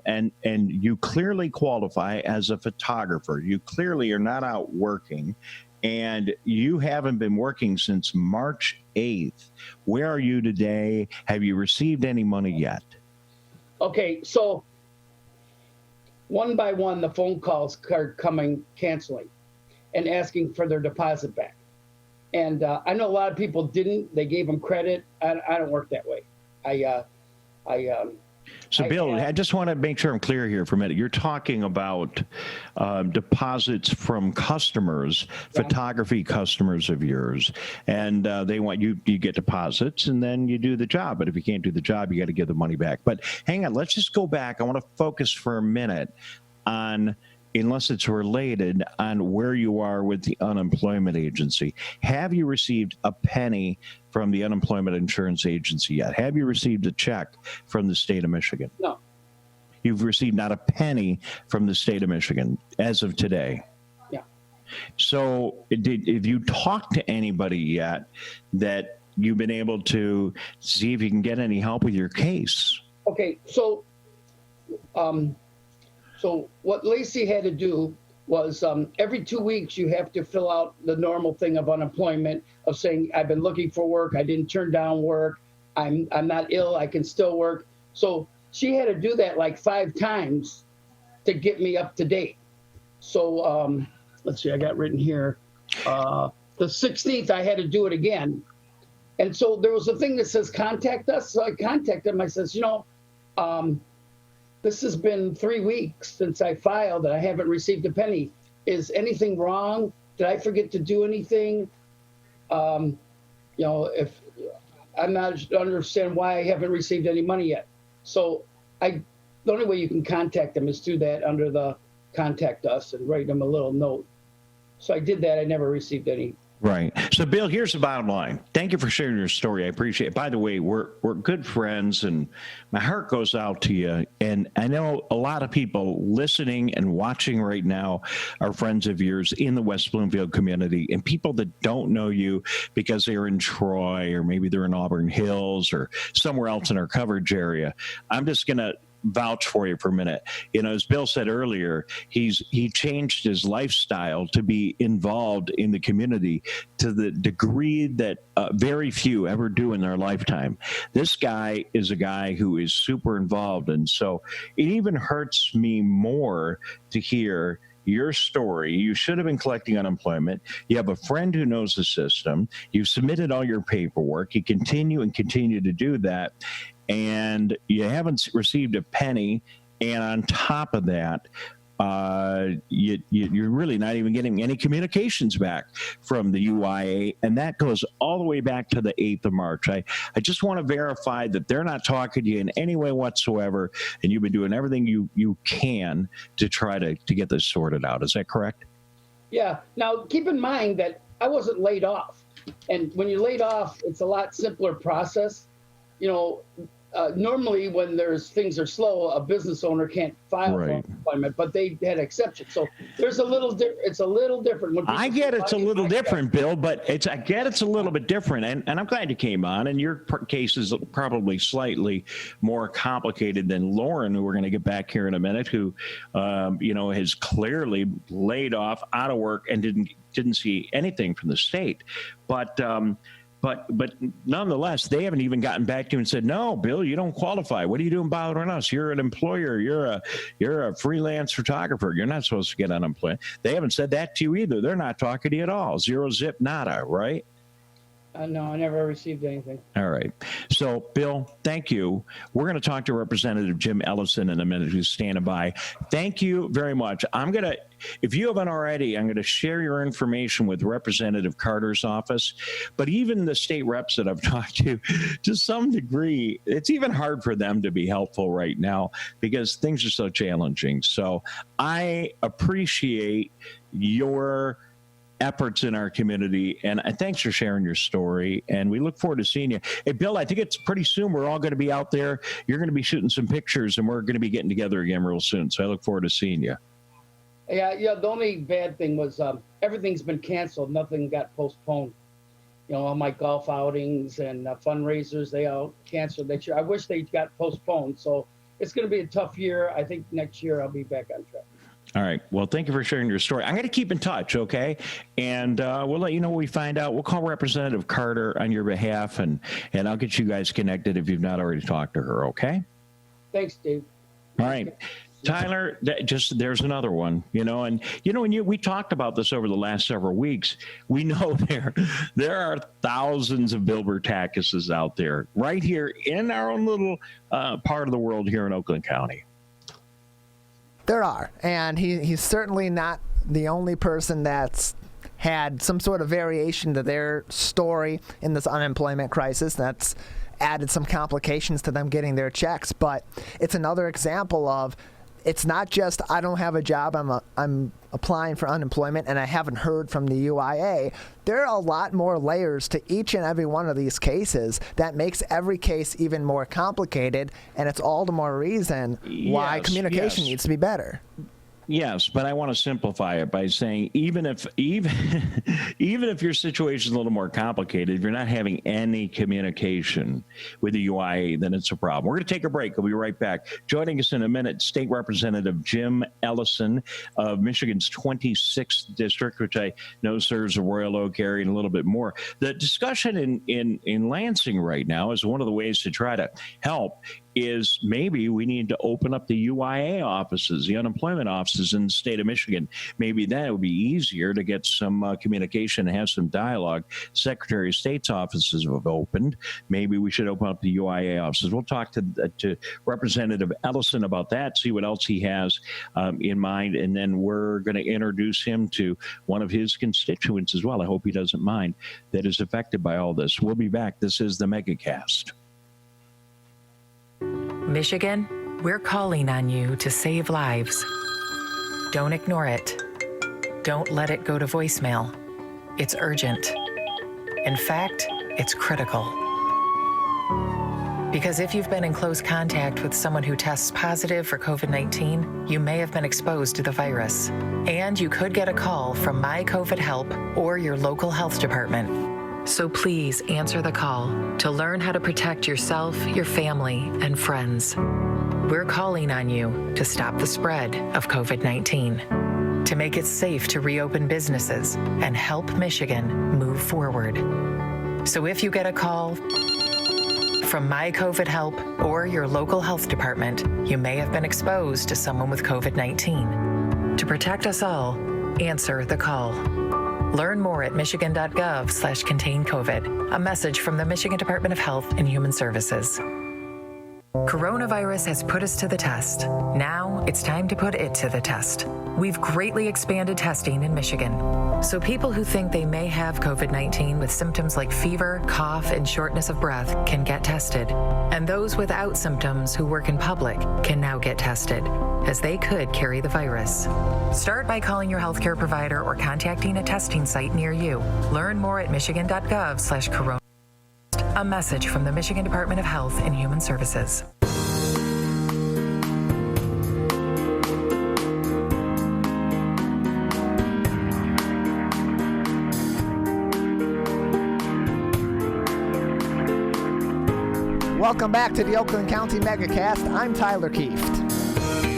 B: and you clearly qualify as a photographer. You clearly are not out working. And you haven't been working since March 8th. Where are you today? Have you received any money yet?
F: Okay, so one by one, the phone calls are canceling and asking for their deposit back. And I know a lot of people didn't. They gave them credit. I don't work that way.
B: So, Bill, I just want to make sure I'm clear here for a minute. You're talking about deposits from customers, photography customers of yours, and they want you get deposits, and then you do the job. But if you can't do the job, you got to give the money back. But hang on, let's just go back. I want to focus for a minute on, unless it's related, on where you are with the unemployment agency. Have you received a penny from the unemployment insurance agency yet? Have you received a check from the state of Michigan?
F: No.
B: You've received not a penny from the state of Michigan as of today?
F: Yeah.
B: So have you talked to anybody yet that you've been able to see if you can get any help with your case?
F: Okay, so what Lacey had to do was every 2 weeks you have to fill out the normal thing of unemployment, of saying I've been looking for work, I didn't turn down work, I'm not ill, I can still work. So she had to do that like 5 times to get me up to date. So let's see, I got written here, the 16th I had to do it again. And so there was a thing that says contact us. So I contacted them. I says, this has been 3 weeks since I filed and I haven't received a penny. Is anything wrong? did I forget to do anything? If I'm not understand why I haven't received any money yet. So the only way you can contact them is through that under the contact us and write them a little note. So I did that. I never received any.
B: Right. So, Bill, here's the bottom line. Thank you for sharing your story. I appreciate it. By the way, we're good friends, and my heart goes out to you. And I know a lot of people listening and watching right now are friends of yours in the West Bloomfield community, and people that don't know you because they're in Troy or maybe they're in Auburn Hills or somewhere else in our coverage area. I'm just going to vouch for you for a minute. As Bill said earlier, he changed his lifestyle to be involved in the community to the degree that very few ever do in their lifetime. This guy is a guy who is super involved, and so it even hurts me more to hear your story. You should have been collecting unemployment. You have a friend who knows the system. You've submitted all your paperwork. You continue to do that, and you haven't received a penny. And on top of that, you're really not even getting any communications back from the UIA, and that goes all the way back to the 8th of March. I just want to verify that they're not talking to you in any way whatsoever, and you've been doing everything you can to try to get this sorted out. Is that correct?
F: Yeah. Now, keep in mind that I wasn't laid off. And when you're laid off, it's a lot simpler process. Normally when things are slow, a business owner can't file for unemployment, but they had exceptions. So there's it's a little different. When
B: I get it's a little different, Bill, but it's a little bit different. And I'm glad you came on, and your case is probably slightly more complicated than Lauren, who we're going to get back here in a minute, who, has clearly laid off, out of work, and didn't see anything from the state. But nonetheless, they haven't even gotten back to you and said, no, Bill, you don't qualify. What are you doing bothering us? You're an employer. You're a freelance photographer. You're not supposed to get unemployment. They haven't said that to you either. They're not talking to you at all. Zero, zip, nada, right?
F: No, I never received anything.
B: All right. So, Bill, thank you. We're going to talk to Representative Jim Ellison in a minute, who's standing by. Thank you very much. If you haven't already, I'm going to share your information with Representative Carter's office. But even the state reps that I've talked to some degree, it's even hard for them to be helpful right now because things are so challenging. So I appreciate your efforts in our community, and thanks for sharing your story, and we look forward to seeing you. Hey, Bill, I think it's pretty soon we're all going to be out there. You're going to be shooting some pictures, and we're going to be getting together again real soon, so I look forward to seeing you.
F: Yeah, the only bad thing was everything's been canceled. Nothing got postponed. All my golf outings and fundraisers, they all canceled that year. I wish they got postponed, so it's going to be a tough year. I think next year I'll be back on track.
B: All right. Well, thank you for sharing your story. I'm going to keep in touch, okay? And we'll let you know when we find out. We'll call Representative Carter on your behalf, and I'll get you guys connected if you've not already talked to her, okay?
F: Thanks, Dave.
B: All right. Tyler, there's another one, and we talked about this over the last several weeks. We know there are thousands of Bill Bertakises out there right here in our own little part of the world here in Oakland County.
A: There are, and he's certainly not the only person that's had some sort of variation to their story in this unemployment crisis that's added some complications to them getting their checks. But it's another example of, it's not just I don't have a job, I'm applying for unemployment and I haven't heard from the UIA. There are a lot more layers to each and every one of these cases that makes every case even more complicated, and it's all the more reason why communication needs to be better.
B: Yes, but I want to simplify it by saying even if your situation is a little more complicated, if you're not having any communication with the UIA, then it's a problem. We're going to take a break. We'll be right back. Joining us in a minute, State Representative Jim Ellison of Michigan's 26th District, which I know serves the Royal Oak area, and a little bit more. The discussion in Lansing right now is one of the ways to try to help is maybe we need to open up the UIA offices, the unemployment offices in the state of Michigan. Maybe that would be easier to get some communication and have some dialogue. Secretary of State's offices have opened. Maybe we should open up the UIA offices. We'll talk to Representative Ellison about that, see what else he has in mind, and then we're going to introduce him to one of his constituents as well. I hope he doesn't mind, that is affected by all this. We'll be back. This is the Megacast.
E: Michigan, we're calling on you to save lives. Don't ignore it. Don't let it go to voicemail. It's urgent. In fact, it's critical. Because if you've been in close contact with someone who tests positive for COVID-19, you may have been exposed to the virus. And you could get a call from My COVID Help or your local health department. So please answer the call to learn how to protect yourself, your family, and friends. We're calling on you to stop the spread of COVID-19, to make it safe to reopen businesses and help Michigan move forward. So if you get a call from My COVID Help or your local health department, you may have been exposed to someone with COVID-19. To protect us all, answer the call. Learn more at michigan.gov/contain-COVID. A message from the Michigan Department of Health and Human Services. Coronavirus has put us to the test. Now it's time to put it to the test. We've greatly expanded testing in Michigan. So people who think they may have COVID-19 with symptoms like fever, cough, and shortness of breath can get tested. And those without symptoms who work in public can now get tested, as they could carry the virus. Start by calling your healthcare provider or contacting a testing site near you. Learn more at michigan.gov/corona. A message from the Michigan Department of Health and Human Services.
A: Welcome back to the Oakland County Megacast. I'm Tyler Kieft.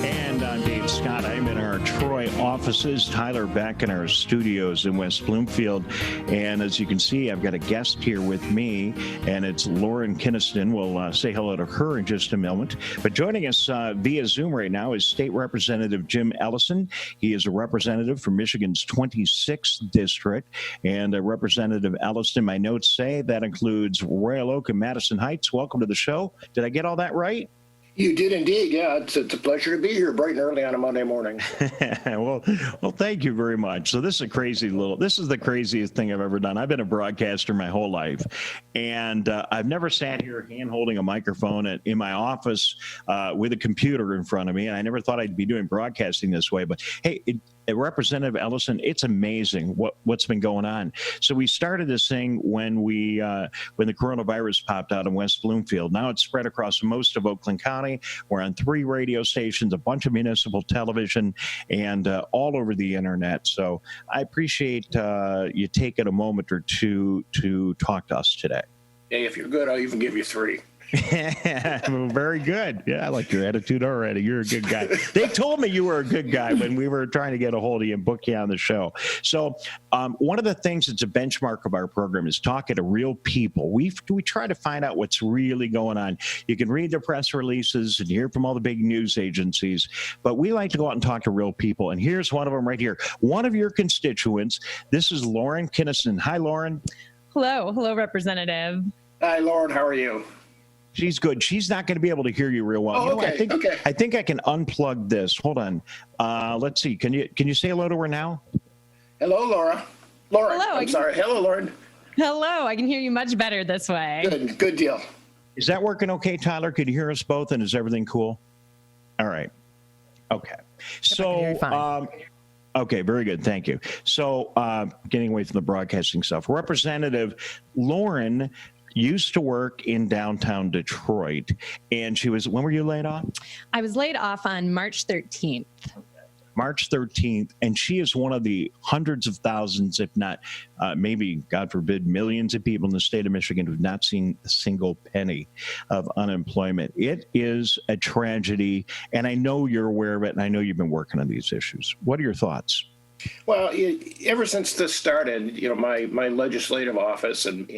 B: And I'm Dave Scott. I'm in our Troy offices. Tyler back in our studios in West Bloomfield. And as you can see, I've got a guest here with me, and it's Lauren Kinniston. We'll say hello to her in just a moment. But joining us via Zoom right now is State Representative Jim Ellison. He is a representative from Michigan's 26th district. And Representative Ellison, my notes say that includes Royal Oak and Madison Heights. Welcome to the show. Did I get all that right?
G: You did indeed. Yeah, it's a pleasure to be here bright and early on a Monday morning.
B: well, thank you very much. So this is the craziest thing I've ever done. I've been a broadcaster my whole life, and I've never sat here hand holding a microphone in my office with a computer in front of me. And I never thought I'd be doing broadcasting this way, but hey, Representative Ellison, it's amazing what's been going on. So we started this thing when the coronavirus popped out in West Bloomfield. Now it's spread across most of Oakland County. We're on 3 radio stations, a bunch of municipal television, and all over the internet. So I appreciate you taking a moment or two to talk to us today.
G: Hey, if you're good, I'll even give you 3.
B: Very good. Yeah, I like your attitude already. You're a good guy. They told me you were a good guy when we were trying to get a hold of you and book you on the show. So one of the things that's a benchmark of our program is talking to real people. We try to find out what's really going on. You can read the press releases and hear from all the big news agencies, but we like to go out and talk to real people. And here's one of them right here. One of your constituents. This is Lauren Kinniston. Hi, Lauren.
H: Hello, Representative.
G: Hi, Lauren. How are you?
B: She's good. She's not going to be able to hear you real well.
G: Oh, okay.
B: I think I can unplug this. Hold on. Let's see. Can you say hello to her now?
G: Hello, Laura. Lauren.
H: Hello.
G: I'm sorry. Hello, Lauren.
H: Hello. I can hear you much better this way.
G: Good deal.
B: Is that working okay, Tyler? Could you hear us both? And is everything cool? All right. Okay. So, okay, very good. Thank you. So, getting away from the broadcasting stuff, Representative Lauren used to work in downtown Detroit, and when were you laid off?
H: I was laid off on March 13th.
B: March 13th, and she is one of the hundreds of thousands, if not maybe, God forbid, millions of people in the state of Michigan who've not seen a single penny of unemployment. It is a tragedy, and I know you're aware of it, and I know you've been working on these issues. What are your thoughts?
G: Well, ever since this started, my legislative office and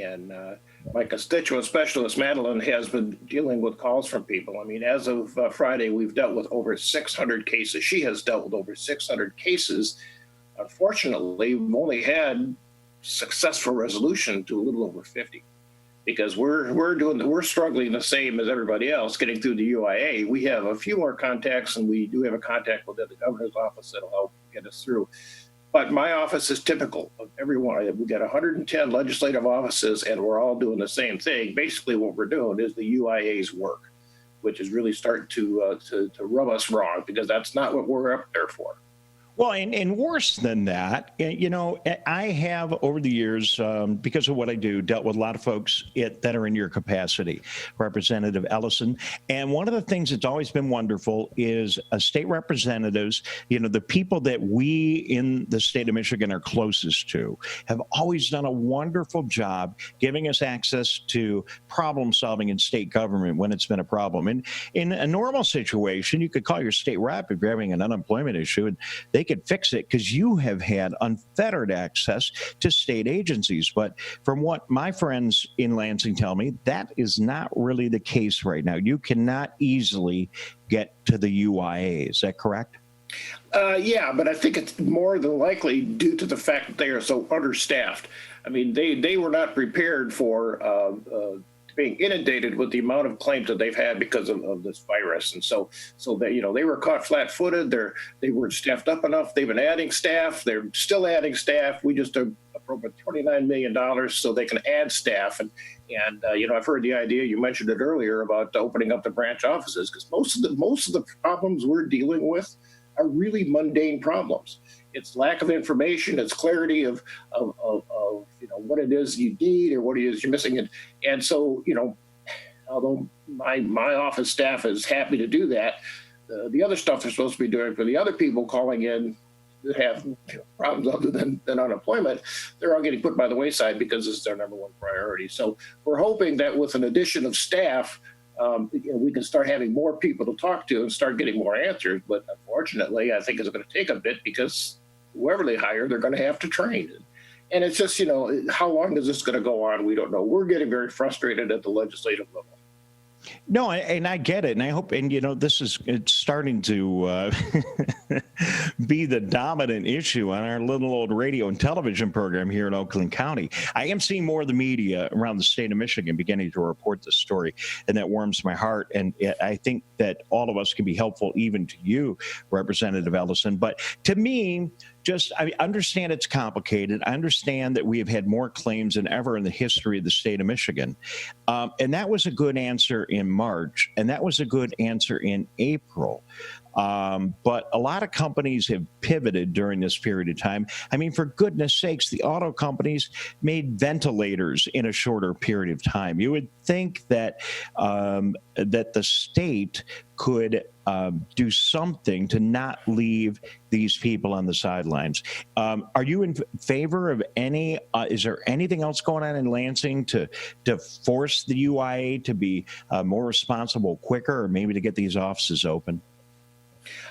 G: My constituent specialist, Madeline, has been dealing with calls from people. I mean, as of Friday, we've dealt with over 600 cases. She has dealt with over 600 cases. Unfortunately, we've only had successful resolution to a little over 50, because we're struggling the same as everybody else getting through the UIA. We have a few more contacts, and we do have a contact with the governor's office that'll help get us through. But my office is typical of everyone. We've got 110 legislative offices, and we're all doing the same thing. Basically, what we're doing is the UIA's work, which is really starting to rub us wrong, because that's not what we're up there for.
B: Well, and worse than that, you know, I have over the years, because of what I do, dealt with a lot of folks that are in your capacity, Representative Ellison. And one of the things that's always been wonderful is state representatives, you know, the people that we in the state of Michigan are closest to, have always done a wonderful job giving us access to problem solving in state government when it's been a problem. And in a normal situation, you could call your state rep if you're having an unemployment issue, and they could fix it because you have had unfettered access to state agencies. But from what my friends in Lansing tell me, that is not really the case right now. You cannot easily get to the UIA. Is that correct?
G: Yeah, but I think it's more than likely due to the fact that they are so understaffed. I mean, they were not prepared for being inundated with the amount of claims that they've had because of this virus. And so they, you know, they were caught flat-footed. They weren't staffed up enough. They've been adding staff. They're still adding staff. We just appropriate $29 million so they can add staff. And you know, I've heard the idea, you mentioned it earlier, about opening up the branch offices, because most of the problems we're dealing with are really mundane problems. It's lack of information. It's clarity of you know what it is you need or what it is you're missing. And so, you know, although my office staff is happy to do that, the other stuff they're supposed to be doing for the other people calling in that have problems other than unemployment, they're all getting put by the wayside because this is their number one priority. So we're hoping that with an addition of staff, we can start having more people to talk to and start getting more answers. But unfortunately, I think it's going to take a bit, because whoever they hire, they're going to have to train. And it's just, you know, how long is this going to go on? We don't know. We're getting very frustrated at the legislative level.
B: No, and I get it. And I hope, and you know, it's starting to be the dominant issue on our little old radio and television program here in Oakland County. I am seeing more of the media around the state of Michigan beginning to report this story, and that warms my heart. And I think that all of us can be helpful, even to you, Representative Ellison. But to me, I understand it's complicated. I understand that we have had more claims than ever in the history of the state of Michigan. And that was a good answer in March, and that was a good answer in April. But a lot of companies have pivoted during this period of time. I mean, for goodness sakes, the auto companies made ventilators in a shorter period of time. You would think that that the state could do something to not leave these people on the sidelines. Are you in favor of any, is there anything else going on in Lansing to force the UIA to be more responsible quicker, or maybe to get these offices open?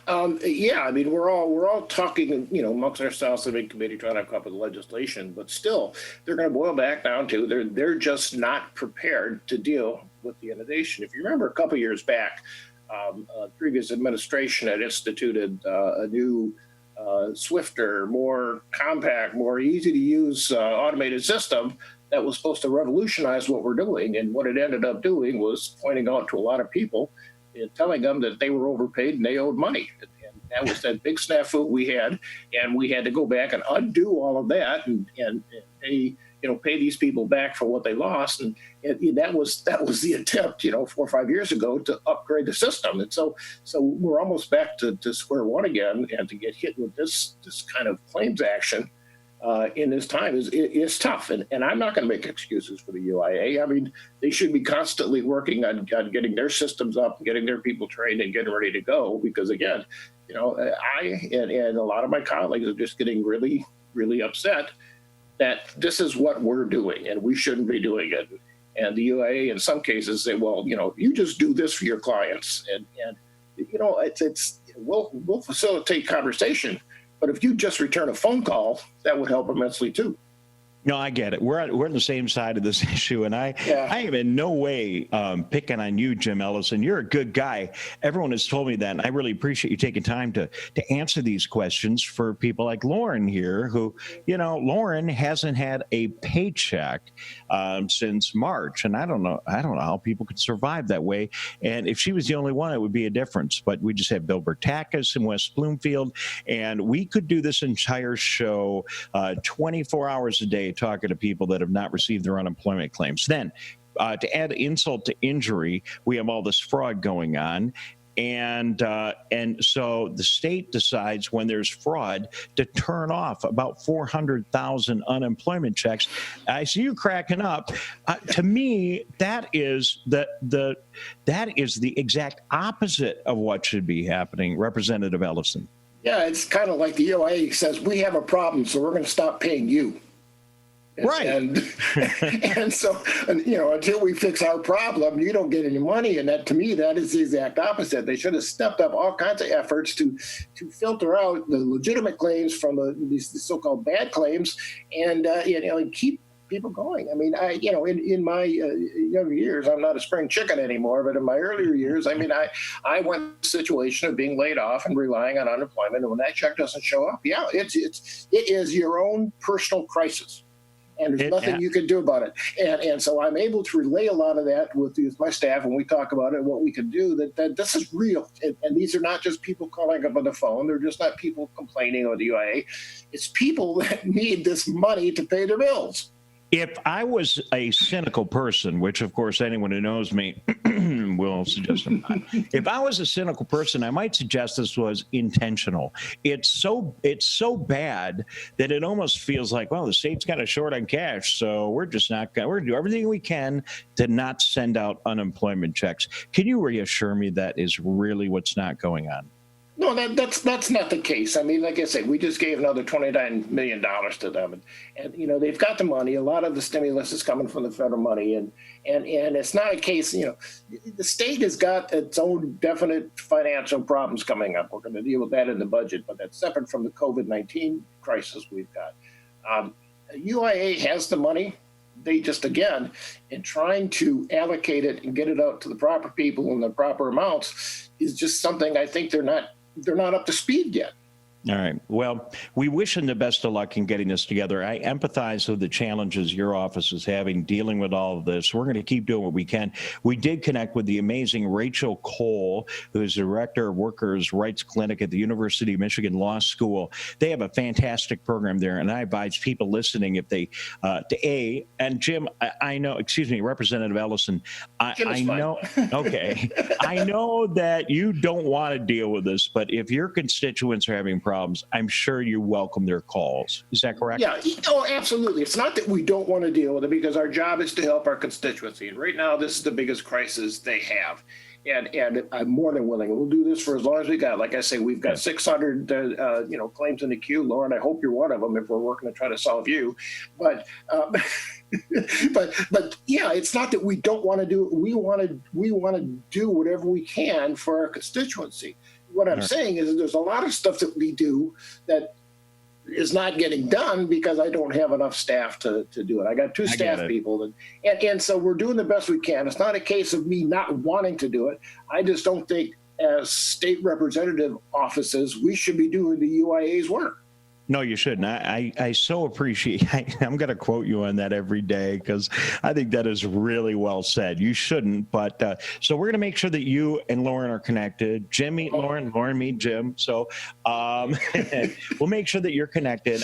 G: Yeah, I mean, we're all talking, you know, amongst ourselves, the big committee, trying to come up with legislation, but still, they're going to boil back down to they're just not prepared to deal with the inundation. If you remember, a couple of years back, previous administration had instituted a new, swifter, more compact, more easy to use automated system that was supposed to revolutionize what we're doing. And what it ended up doing was pointing out to a lot of people and telling them that they were overpaid and they owed money. And that was that big snafu we had. And we had to go back and undo all of that and pay these people back for what they lost. And that was the attempt, 4 or 5 years ago, to upgrade the system. And so we're almost back to square one again, and to get hit with this kind of claims action in this time is tough. And I'm not going to make excuses for the UIA. I mean, they should be constantly working on getting their systems up, getting their people trained, and getting ready to go. Because again, I and a lot of my colleagues are just getting really, really upset that this is what we're doing and we shouldn't be doing it. And the UIA in some cases say, well, you just do this for your clients. And we'll facilitate conversation. But if you just return a phone call, that would help immensely too.
B: No, I get it. We're on the same side of this issue, and I am in no way picking on you, Jim Ellison. You're a good guy. Everyone has told me that, and I really appreciate you taking time to answer these questions for people like Lauren here, who, Lauren hasn't had a paycheck since March, and I don't know how people could survive that way. And if she was the only one, it would be a difference. But we just have Bill Bertakis in West Bloomfield, and we could do this entire show 24 hours a day talking to people that have not received their unemployment claims. Then, to add insult to injury, we have all this fraud going on. And so the state decides when there's fraud to turn off about 400,000 unemployment checks. I see you cracking up. To me, that is the exact opposite of what should be happening, Representative Ellison.
G: Yeah, it's kind of like the UIA says, we have a problem, so we're going to stop paying you.
B: Right.
G: And so, until we fix our problem, you don't get any money. And that, to me, that is the exact opposite. They should have stepped up all kinds of efforts to filter out the legitimate claims from these so-called bad claims and keep people going. I mean, in my younger years, I'm not a spring chicken anymore, but in my earlier years, I went through a situation of being laid off and relying on unemployment. And when that check doesn't show up, it is your own personal crisis. And there's nothing you can do about it. And so I'm able to relay a lot of that with my staff when we talk about it and what we can do, that this is real. And these are not just people calling up on the phone. They're just not people complaining on the UIA. It's people that need this money to pay their bills.
B: If I was a cynical person, which of course anyone who knows me will suggest I'm not. If I was a cynical person, I might suggest this was intentional. It's so bad that it almost feels like, well, the state's kind of short on cash, so we're going to do everything we can to not send out unemployment checks. Can you reassure me that is really what's not going on?
G: No, that's not the case. I mean, like I said, we just gave another $29 million to them, and they've got the money. A lot of the stimulus is coming from the federal money, and it's not a case. The state has got its own definite financial problems coming up. We're going to deal with that in the budget, but that's separate from the COVID-19 crisis we've got. UIA has the money. They just, again, in trying to allocate it and get it out to the proper people in the proper amounts is just something I think they're not up to speed yet.
B: All right. Well, we wish them the best of luck in getting this together. I empathize with the challenges your office is having dealing with all of this. We're going to keep doing what we can. We did connect with the amazing Rachael Kohl, who is the director of Workers' Rights Clinic at the University of Michigan Law School. They have a fantastic program there, and I advise people listening if they, and Jim, I know, excuse me, Representative Ellison, I know, okay, I know that you don't want to deal with this, but if your constituents are having problems, I'm sure you welcome their calls. Is that correct?
G: Yeah, absolutely. It's not that we don't want to deal with it, because our job is to help our constituency. And right now, this is the biggest crisis they have. And I'm more than willing. We'll do this for as long as we got. Like I say, we've got 600 claims in the queue. Lauren, I hope you're one of them if we're working to try to solve you. But yeah, it's not that we don't want to do it. We want to do whatever we can for our constituency. What I'm saying is there's a lot of stuff that we do that is not getting done because I don't have enough staff to do it. I got two staff people, and so we're doing the best we can. It's not a case of me not wanting to do it. I just don't think as state representative offices, we should be doing the UIA's work.
B: No, you shouldn't. I so appreciate, I'm going to quote you on that every day because I think that is really well said. You shouldn't, but so we're going to make sure that you and Lauren are connected. Jim meet Lauren, Lauren meet Jim. So we'll make sure that you're connected.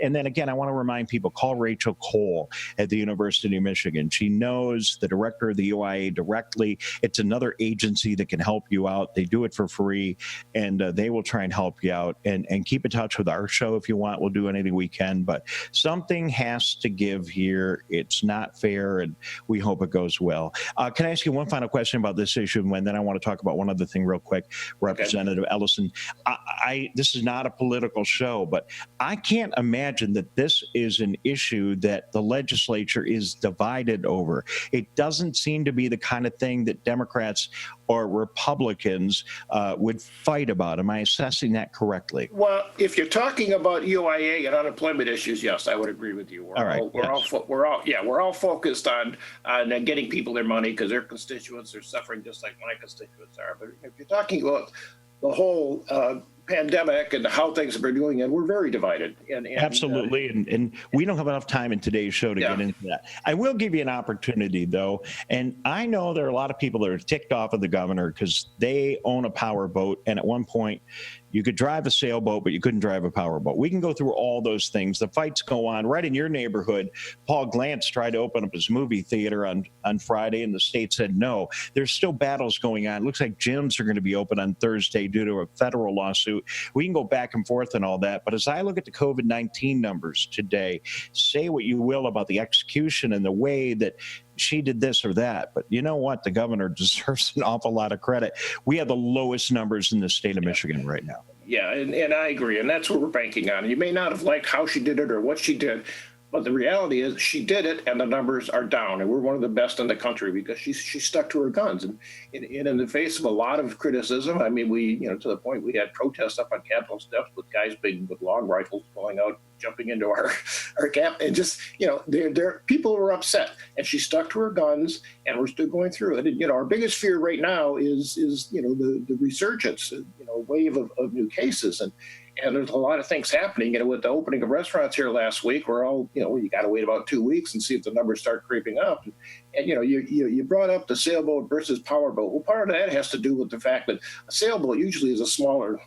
B: And then again, I want to remind people, call Rachael Kohl at the University of Michigan. She knows the director of the UIA directly. It's another agency that can help you out. They do it for free, and they will try and help you out. And keep in touch with our show. If you want, we'll do anything we can, but something has to give here. It's not fair, and we hope it goes well. Can I ask you one final question about this issue, and then I want to talk about one other thing real quick, Representative Ellison. This is not a political show, but I can't imagine that this is an issue that the legislature is divided over. It doesn't seem to be the kind of thing that Democrats or Republicans would fight about. Am I assessing that correctly?
G: Well, if you're talking about UIA and unemployment issues, yes, I would agree with you. We're all focused on getting people their money because their constituents are suffering just like my constituents are. But if you're talking about the whole pandemic and how things have been doing, and we're very divided. And
B: absolutely, and we don't have enough time in today's show to get into that. I will give you an opportunity, though, and I know there are a lot of people that are ticked off of the governor because they own a power boat, and at one point, you could drive a sailboat, but you couldn't drive a powerboat. We can go through all those things. The fights go on right in your neighborhood. Paul Glantz tried to open up his movie theater on Friday, and the state said no. There's still battles going on. It looks like gyms are going to be open on Thursday due to a federal lawsuit. We can go back and forth and all that. But as I look at the COVID-19 numbers today, say what you will about the execution and the way that she did this or that, but you know what? The governor deserves an awful lot of credit. We have the lowest numbers in the state of Michigan right now.
G: Yeah, and I agree, and that's what we're banking on. You may not have liked how she did it or what she did, but the reality is she did it, and the numbers are down, and we're one of the best in the country because she stuck to her guns. And in the face of a lot of criticism, I mean, we, to the point we had protests up on Capitol steps with guys with long rifles going out, jumping into our camp, and just, people were upset, and she stuck to her guns, and we're still going through it. And, our biggest fear right now is the resurgence, wave of new cases. And there's a lot of things happening. With the opening of restaurants here last week, we're all, you got to wait about 2 weeks and see if the numbers start creeping up. And you brought up the sailboat versus powerboat. Well, part of that has to do with the fact that a sailboat usually is a smaller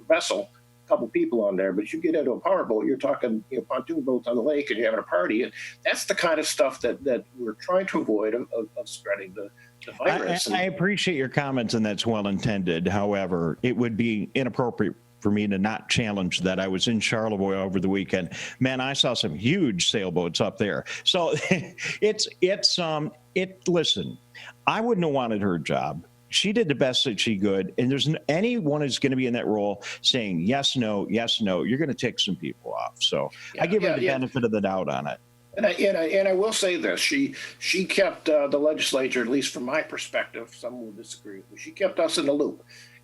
G: vessel, a couple people on there. But you get into a powerboat, you're talking pontoon boats on the lake, and you're having a party. And that's the kind of stuff that we're trying to avoid of spreading the virus.
B: I appreciate your comments, and that's well intended. However, it would be inappropriate for me to not challenge that. I was in Charlevoix over the weekend. Man, I saw some huge sailboats up there. So listen, I wouldn't have wanted her job. She did the best that she could. And there's anyone who's going to be in that role saying yes, no, you're going to tick some people off. So I give her the benefit of the doubt on it.
G: And I will say this: she kept the legislature, at least from my perspective, some will disagree, but she kept us in the loop.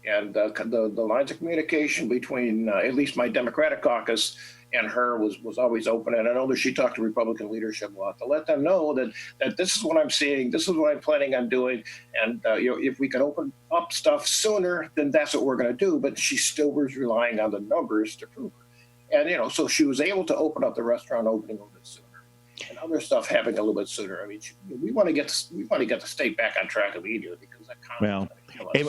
G: And the lines of communication between at least my Democratic caucus and her was always open. And I know that she talked to Republican leadership a lot to let them know that this is what I'm seeing, this is what I'm planning on doing. And if we can open up stuff sooner, then that's what we're going to do. But she still was relying on the numbers to prove it. And so she was able to open up the restaurant opening a little bit sooner, and other stuff happening a little bit sooner. I mean, we want to get the state back on track immediately because that comment.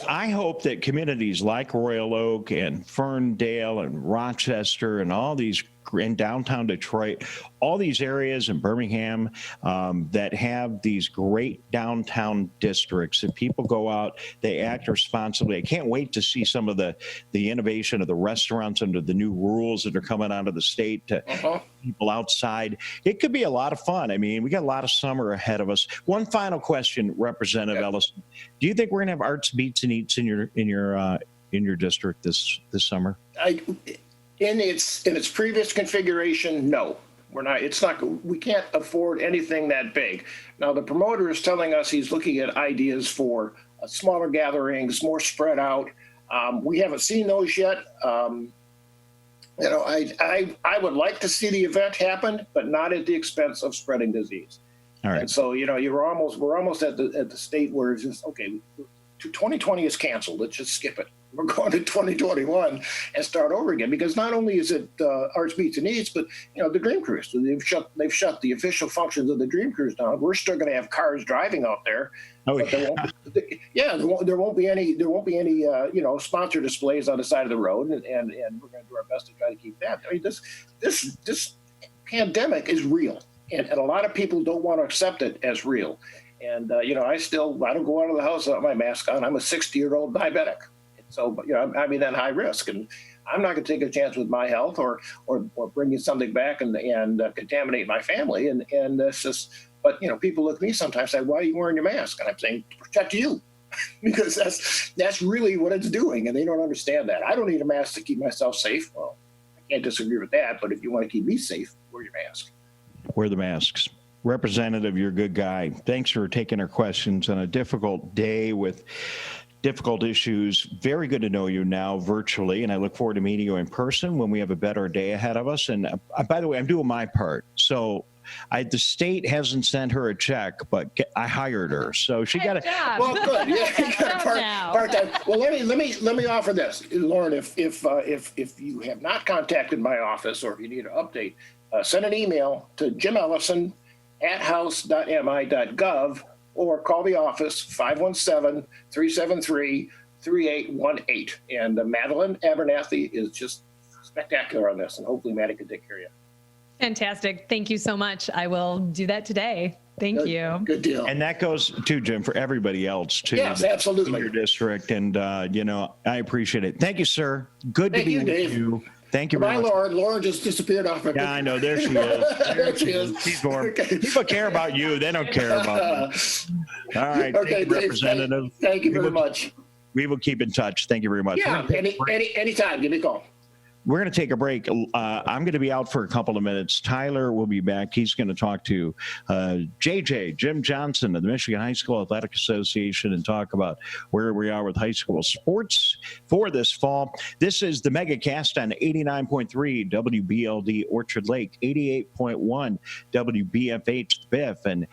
B: I hope that communities like Royal Oak and Ferndale and Rochester and all these in downtown Detroit, all these areas in Birmingham that have these great downtown districts, and people go out, they act responsibly. I can't wait to see some of the innovation of the restaurants under the new rules that are coming out of the state to people outside. It could be a lot of fun. I mean, we got a lot of summer ahead of us. One final question, Representative Ellison. Do you think we're going to have arts, beats, and eats in your district this summer?
G: In its previous configuration, no, we're not. It's not. We can't afford anything that big. Now, the promoter is telling us he's looking at ideas for smaller gatherings, more spread out. We haven't seen those yet. I would like to see the event happen, but not at the expense of spreading disease.
B: All right.
G: And so, we're almost at the state where it's just, okay, 2020 is canceled. Let's just skip it. We're going to 2021 and start over again, because not only is it Arts, Beats, and Eats, but the Dream Cruise. They've shut the official functions of the Dream Cruise down. We're still going to have cars driving out there.
B: Oh, yeah.
G: There won't be any sponsor displays on the side of the road, and we're going to do our best to try to keep that. I mean, this pandemic is real, and a lot of people don't want to accept it as real. And I don't go out of the house without my mask on. I'm a 60-year-old diabetic. So, I'm in high risk, and I'm not going to take a chance with my health or bringing something back and contaminate my family. And it's just, but people look at me sometimes and say, "Why are you wearing your mask?" And I'm saying, "To protect you," because that's really what it's doing, and they don't understand that. I don't need a mask to keep myself safe. Well, I can't disagree with that, but if you want to keep me safe, wear your mask.
B: Wear the masks. Representative, you're a good guy. Thanks for taking our questions on a difficult day with difficult issues. Very good to know you now virtually, and I look forward to meeting you in person when we have a better day ahead of us. And by the way, I'm doing my part. So the state hasn't sent her a check, but I hired her, so she got it.
G: Well, good. Yeah, part-time. Well, let me offer this, Lauren. If you have not contacted my office, or if you need an update, send an email to Jim Ellison at house.mi.gov, or call the office 517-373-3818. And Madeline Abernathy is just spectacular on this, and hopefully Maddie can take care of you.
H: Fantastic. Thank you so much. I will do that today. Thank you.
G: Good deal.
B: And that goes too, Jim, for everybody else too.
G: Yes, absolutely.
B: In your district, and I appreciate it. Thank you, sir. Good to be with you. Thank you very much.
G: Lauren. Lauren just disappeared off my
B: Yeah, I know. There she is.
G: There she is.
B: She's born. People care about you. They don't care about me. All right.
G: Okay,
B: thank you,
G: Dave,
B: Representative.
G: thank you very much.
B: We will keep in touch. Thank you very much.
G: Yeah, anytime. Give me a call.
B: We're going to take a break. I'm going to be out for a couple of minutes. Tyler will be back. He's going to talk to Jim Johnson of the Michigan High School Athletic Association and talk about where we are with high school sports for this fall. This is the Megacast on 89.3 WBLD Orchard Lake, 88.1 WBFH Biff, and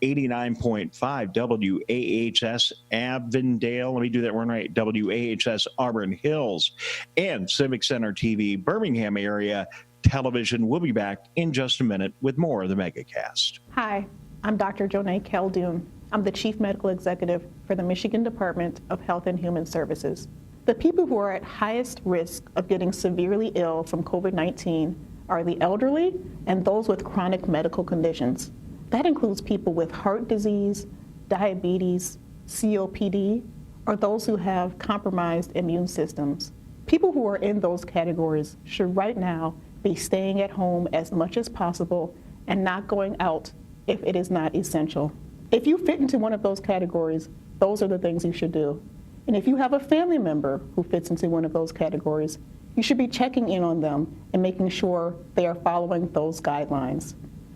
B: 89.5 WAHS Avondale. Let me do that one right. WAHS Auburn Hills and Civic Center TV Birmingham area television. We'll be back in just a minute with more of the Megacast.
I: Hi, I'm Dr. Jonae Khaldun. I'm the Chief Medical Executive for the Michigan Department of Health and Human Services. The people who are at highest risk of getting severely ill from COVID-19 are the elderly and those with chronic medical conditions. That includes people with heart disease, diabetes, COPD, or those who have compromised immune systems. People who are in those categories should right now be staying at home as much as possible and not going out if it is not essential. If you fit into one of those categories, those are the things you should do. And if you have a family member who fits into one of those categories, you should be checking in on them and making sure they are following those guidelines.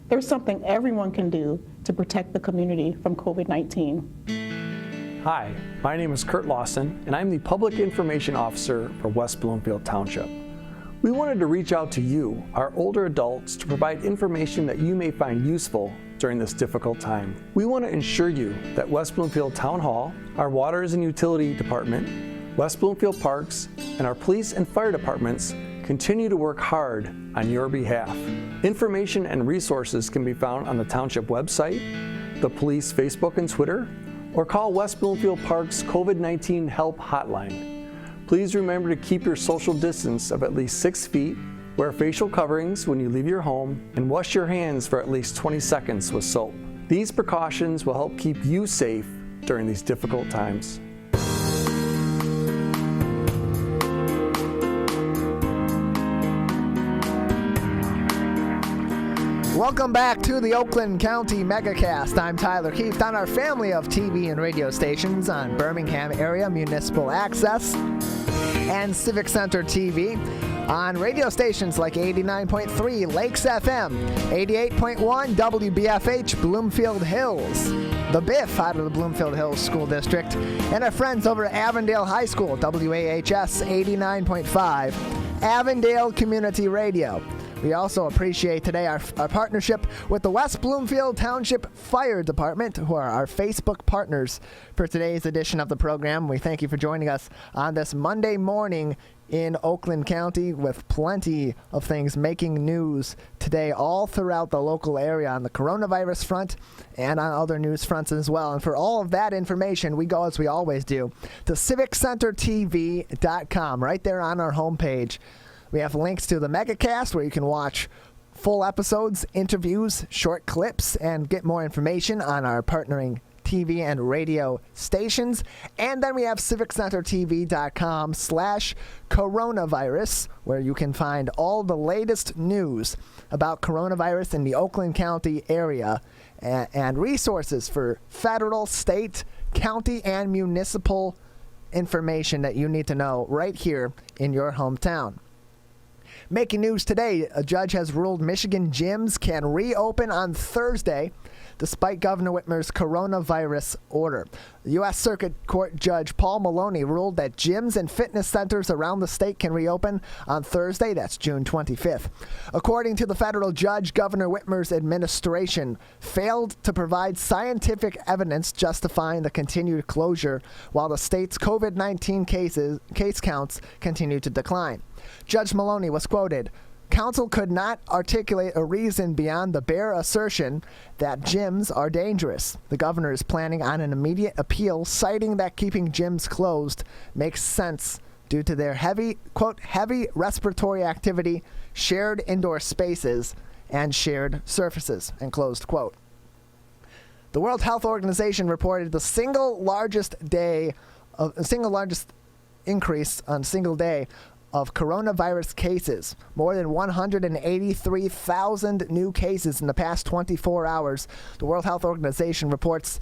I: There's something everyone can do to protect the community from COVID-19.
J: Hi, my name is Kurt Lawson, and I'm the Public Information Officer for West Bloomfield Township. We wanted to reach out to you, our older adults, to provide information that you may find useful during this difficult time. We want to ensure you that West Bloomfield Town Hall, our Waters and Utility Department, West Bloomfield Parks, and our police and fire departments continue to work hard on your behalf. Information and resources can be found on the Township website, the police Facebook and Twitter, or call West Bloomfield Park's COVID-19 Help Hotline. Please remember to keep your social distance of at least 6 feet, wear facial coverings when you leave your home, and wash your hands for at least 20 seconds with soap. These precautions will help keep you safe during these difficult times.
A: Welcome back to the Oakland County Megacast. I'm Tyler Keefe on our family of TV and radio stations on Birmingham area municipal access and Civic Center TV, on radio stations like 89.3 Lakes FM, 88.1 WBFH Bloomfield Hills, the Biff out of the Bloomfield Hills School District, and our friends over at Avondale High School, WAHS 89.5, Avondale Community Radio. We also appreciate today our partnership with the West Bloomfield Township Fire Department, who are our Facebook partners for today's edition of the program. We thank you for joining us on this Monday morning in Oakland County with plenty of things making news today all throughout the local area on the coronavirus front and on other news fronts as well. And for all of that information, we go, as we always do, to civiccentertv.com, right there on our homepage. We have links to the Megacast where you can watch full episodes, interviews, short clips, and get more information on our partnering TV and radio stations. And then we have civiccentertv.com/coronavirus, where you can find all the latest news about coronavirus in the Oakland County area and resources for federal, state, county, and municipal information that you need to know right here in your hometown. Making news today, a judge has ruled Michigan gyms can reopen on Thursday despite Governor Whitmer's coronavirus order. The U.S. Circuit Court Judge Paul Maloney ruled that gyms and fitness centers around the state can reopen on Thursday, that's June 25th. According to the federal judge, Governor Whitmer's administration failed to provide scientific evidence justifying the continued closure while the state's COVID-19 case counts continue to decline. Judge Maloney was quoted, "Counsel could not articulate a reason beyond the bare assertion that gyms are dangerous. The governor is planning on an immediate appeal, citing that keeping gyms closed makes sense due to their heavy respiratory activity, shared indoor spaces, and shared surfaces," end closed quote. The World Health Organization reported the single largest increase on single day of coronavirus cases, more than 183,000 new cases in the past 24 hours. The World Health Organization reports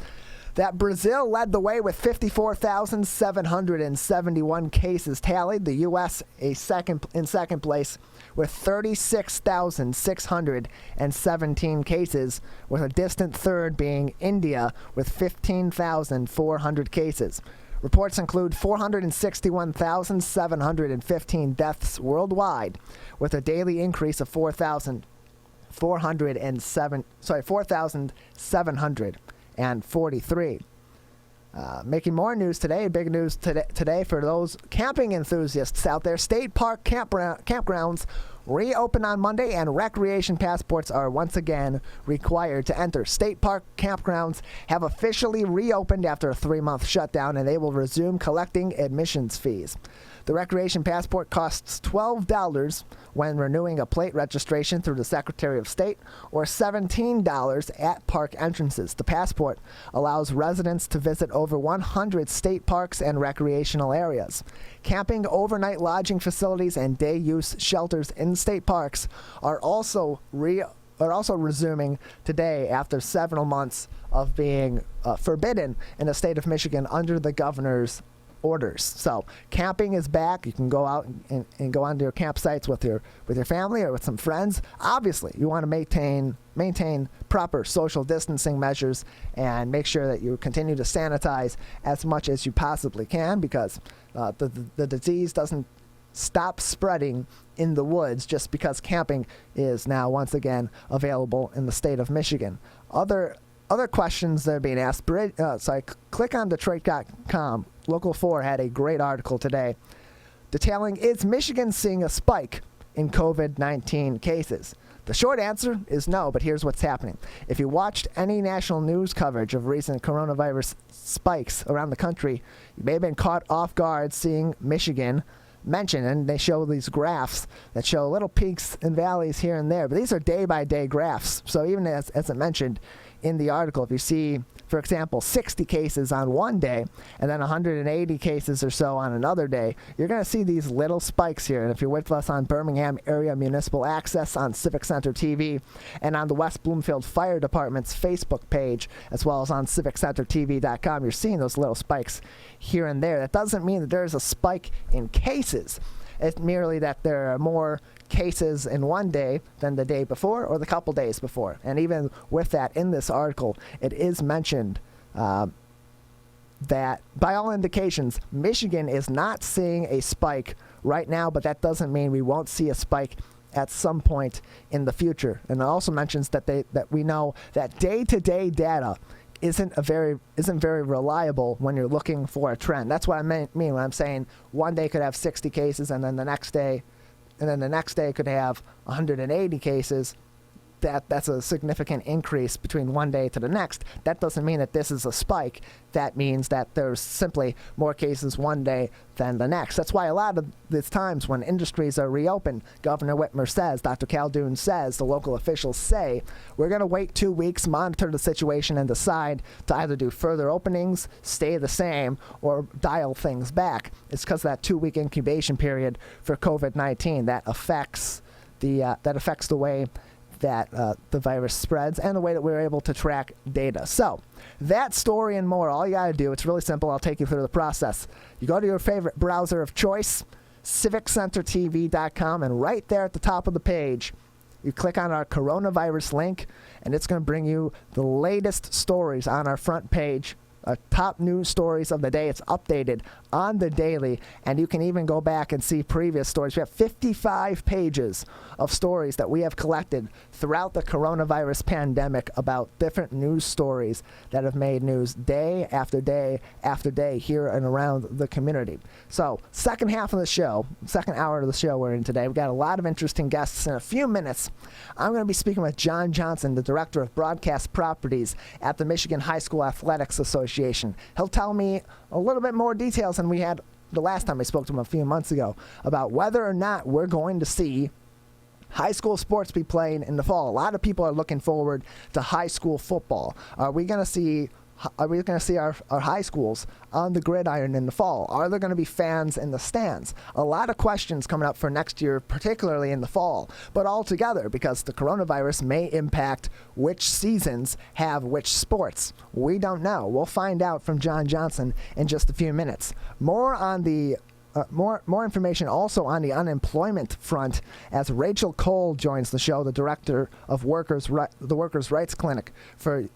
A: that Brazil led the way with 54,771 cases tallied. The U.S. in second place with 36,617 cases, with a distant third being India with 15,400 cases. Reports include 461,715 deaths worldwide, with a daily increase of 4,743. Making more news today, big news today for those camping enthusiasts out there. State park campgrounds reopen on Monday, and recreation passports are once again required to enter. State park campgrounds have officially reopened after a 3-month shutdown, and they will resume collecting admissions fees. The recreation passport costs $12 when renewing a plate registration through the Secretary of State, or $17 at park entrances. The passport allows residents to visit over 100 state parks and recreational areas. Camping, overnight lodging facilities, and day-use shelters in state parks are also resuming today after several months of being forbidden in the state of Michigan under the governor's orders. So camping is back. You can go out and go onto your campsites with your family or with some friends. Obviously, you want to maintain proper social distancing measures and make sure that you continue to sanitize as much as you possibly can, because the disease doesn't stop spreading in the woods just because camping is now once again available in the state of Michigan. Other questions that are being asked. Click on Detroit.com. Local 4 had a great article today detailing, is Michigan seeing a spike in COVID-19 cases? The short answer is no, but here's what's happening. If you watched any national news coverage of recent coronavirus spikes around the country, you may have been caught off guard seeing Michigan mentioned, and they show these graphs that show little peaks and valleys here and there, but these are day-by-day graphs. So even as I mentioned in the article, if you see, for example, 60 cases on one day and then 180 cases or so on another day, you're going to see these little spikes here. And if you're with us on Birmingham Area Municipal Access, on Civic Center TV, and on the West Bloomfield Fire Department's Facebook page, as well as on civiccentertv.com, you're seeing those little spikes here and there. That doesn't mean that there's a spike in cases. It's merely that there are more cases in one day than the day before or the couple days before. And even with that, in this article, it is mentioned that by all indications, Michigan is not seeing a spike right now, but that doesn't mean we won't see a spike at some point in the future. And it also mentions that we know that day-to-day data isn't very reliable when you're looking for a trend. That's what I mean when I'm saying one day could have 60 cases and then the next day could have 180 cases. That's a significant increase between one day to the next. That doesn't mean that this is a spike. That means that there's simply more cases one day than the next. That's why a lot of these times when industries are reopened, Governor Whitmer says, Dr. Khaldun says, the local officials say, we're going to wait 2 weeks, monitor the situation, and decide to either do further openings, stay the same, or dial things back. It's because of that 2-week incubation period for COVID-19 that affects the way that the virus spreads and the way that we're able to track data. So that story and more, all you got to do, it's really simple. I'll take you through the process. You go to your favorite browser of choice, civiccentertv.com, and right there at the top of the page, you click on our coronavirus link, and it's going to bring you the latest stories on our front page. Top news stories of the day. It's updated on the daily, and you can even go back and see previous stories. We have 55 pages of stories that we have collected throughout the coronavirus pandemic about different news stories that have made news day after day after day here and around the community. So, second half of the show, second hour of the show we're in today, we've got a lot of interesting guests. In a few minutes, I'm going to be speaking with John Johnson, the Director of Broadcast Properties at the Michigan High School Athletics Association. He'll tell me a little bit more details than we had the last time I spoke to him a few months ago about whether or not we're going to see high school sports be playing in the fall. A lot of people are looking forward to high school football. Are we going to see our high schools on the gridiron in the fall? Are there going to be fans in the stands? A lot of questions coming up for next year, particularly in the fall, but all together, because the coronavirus may impact which seasons have which sports. We don't know. We'll find out from John Johnson in just a few minutes. More information also on the unemployment front as Rachael Kohl joins the show, the director of the Workers' Rights Clinic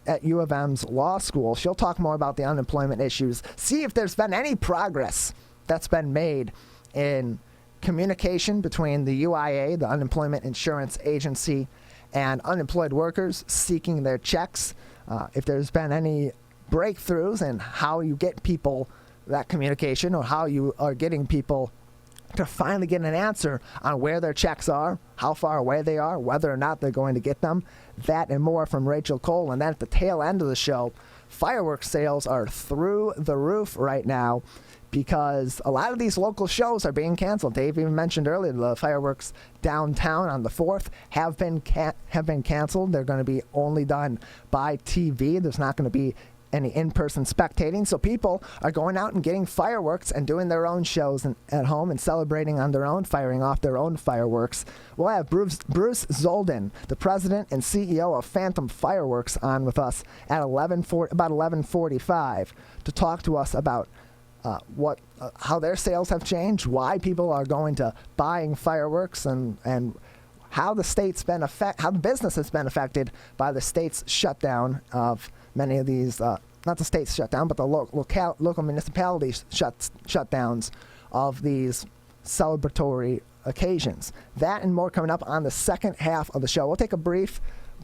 A: at U of M's Law School. She'll talk more about the unemployment issues, see if there's been any progress that's been made in communication between the UIA, the Unemployment Insurance Agency, and unemployed workers seeking their checks, if there's been any breakthroughs in how you get people that communication, or how you are getting people to finally get an answer on where their checks are, how far away they are, whether or not they're going to get them. That and more from Rachael Kohl. And then at the tail end of the show, fireworks sales are through the roof right now because a lot of these local shows are being canceled. Dave even mentioned earlier the fireworks downtown on the 4th have been canceled. They're going to be only done by TV. There's not going to be any in-person spectating, so people are going out and getting fireworks and doing their own shows at home and celebrating on their own, firing off their own fireworks. We'll have Bruce Zolden, the president and CEO of Phantom Fireworks, on with us at about 11:45 to talk to us about how their sales have changed, why people are going to buying fireworks, and how the business has been affected by the state's shutdown of many of these, not the state's shutdown, but the local municipalities shutdowns of these celebratory occasions. That and more coming up on the second half of the show. We'll take a brief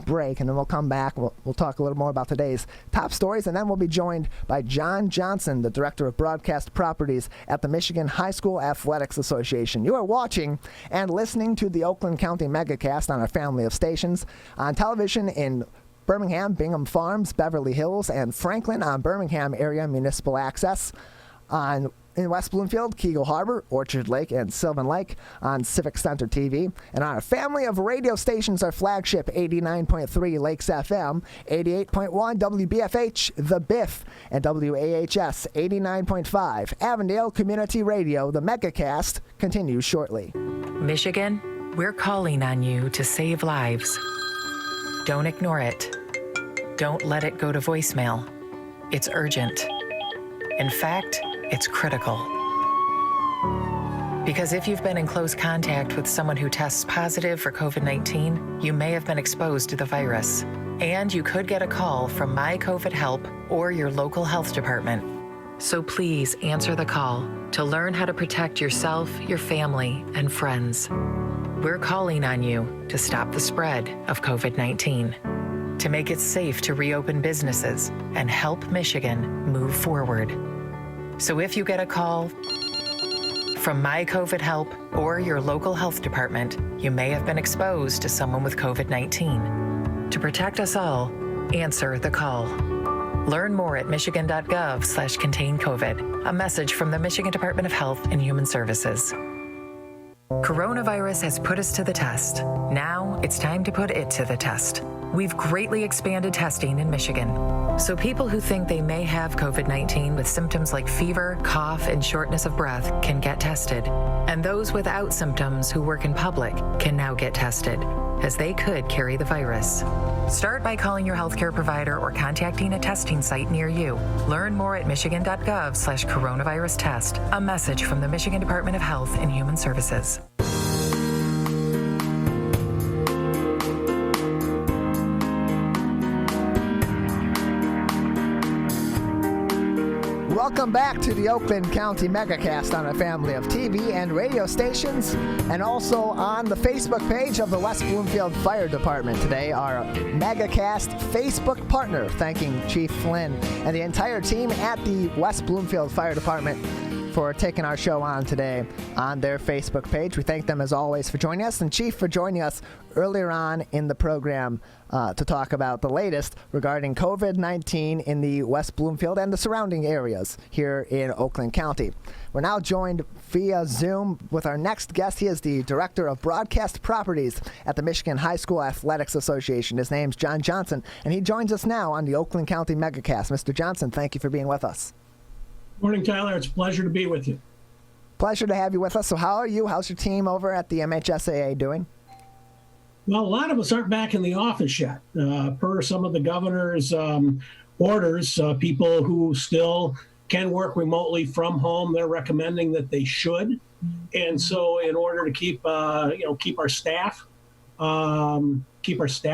A: break, and then we'll come back. We'll talk a little more about today's top stories, and then we'll be joined by John Johnson, the Director of Broadcast Properties at the Michigan High School Athletics Association. You are watching and listening to the Oakland County Megacast on our family of stations on television in Birmingham, Bingham Farms, Beverly Hills, and Franklin on Birmingham Area Municipal Access. In West Bloomfield, Keego Harbor, Orchard Lake, and Sylvan Lake on Civic Center TV. And on a family of radio stations, our flagship 89.3 Lakes FM, 88.1 WBFH, The Biff, and WAHS 89.5 Avondale Community Radio. The Megacast continues shortly.
E: Michigan, we're calling on you to save lives. Don't ignore it. Don't let it go to voicemail. It's urgent. In fact, it's critical. Because if you've been in close contact with someone who tests positive for COVID-19, you may have been exposed to the virus. And you could get a call from My COVID Help or your local health department. So please answer the call to learn how to protect yourself, your family, and friends. We're calling on you to stop the spread of COVID-19, to make it safe to reopen businesses and help Michigan move forward. So if you get a call from My COVID Help or your local health department, you may have been exposed to someone with COVID-19. To protect us all, answer the call. Learn more at michigan.gov/containcovid. A message from the Michigan Department of Health and Human Services. Coronavirus has put us to the test. Now it's time to put it to the test. We've greatly expanded testing in Michigan. So people who think they may have COVID-19 with symptoms like fever, cough, and shortness of breath can get tested. And those without symptoms who work in public can now get tested. as they could carry the virus. Start by calling your healthcare provider or contacting a testing site near you. Learn more at michigan.gov/coronavirus test. A message from the Michigan Department of Health and Human Services.
A: Welcome back to the Oakland County Megacast on a family of TV and radio stations, and also on the Facebook page of the West Bloomfield Fire Department. Today, our Megacast Facebook partner, thanking Chief Flynn and the entire team at the West Bloomfield Fire Department for taking our show on today on their Facebook page. We thank them as always for joining us, and Chief for joining us earlier on in the program to talk about the latest regarding COVID-19 in the West Bloomfield and the surrounding areas here in Oakland County. We're now joined via Zoom with our next guest. He is the Director of Broadcast Properties at the Michigan High School Athletics Association. His name's John Johnson, and he joins us now on the Oakland County Megacast. Mr. Johnson, thank you for being with us.
K: Morning, Tyler. It's a pleasure to be with you.
A: Pleasure to have you with us. So how are you? How's your team over at the MHSAA doing?
K: Well, a lot of us aren't back in the office yet. Per some of the governor's orders, people who still can work remotely from home, they're recommending that they should. And so in order to keep our staff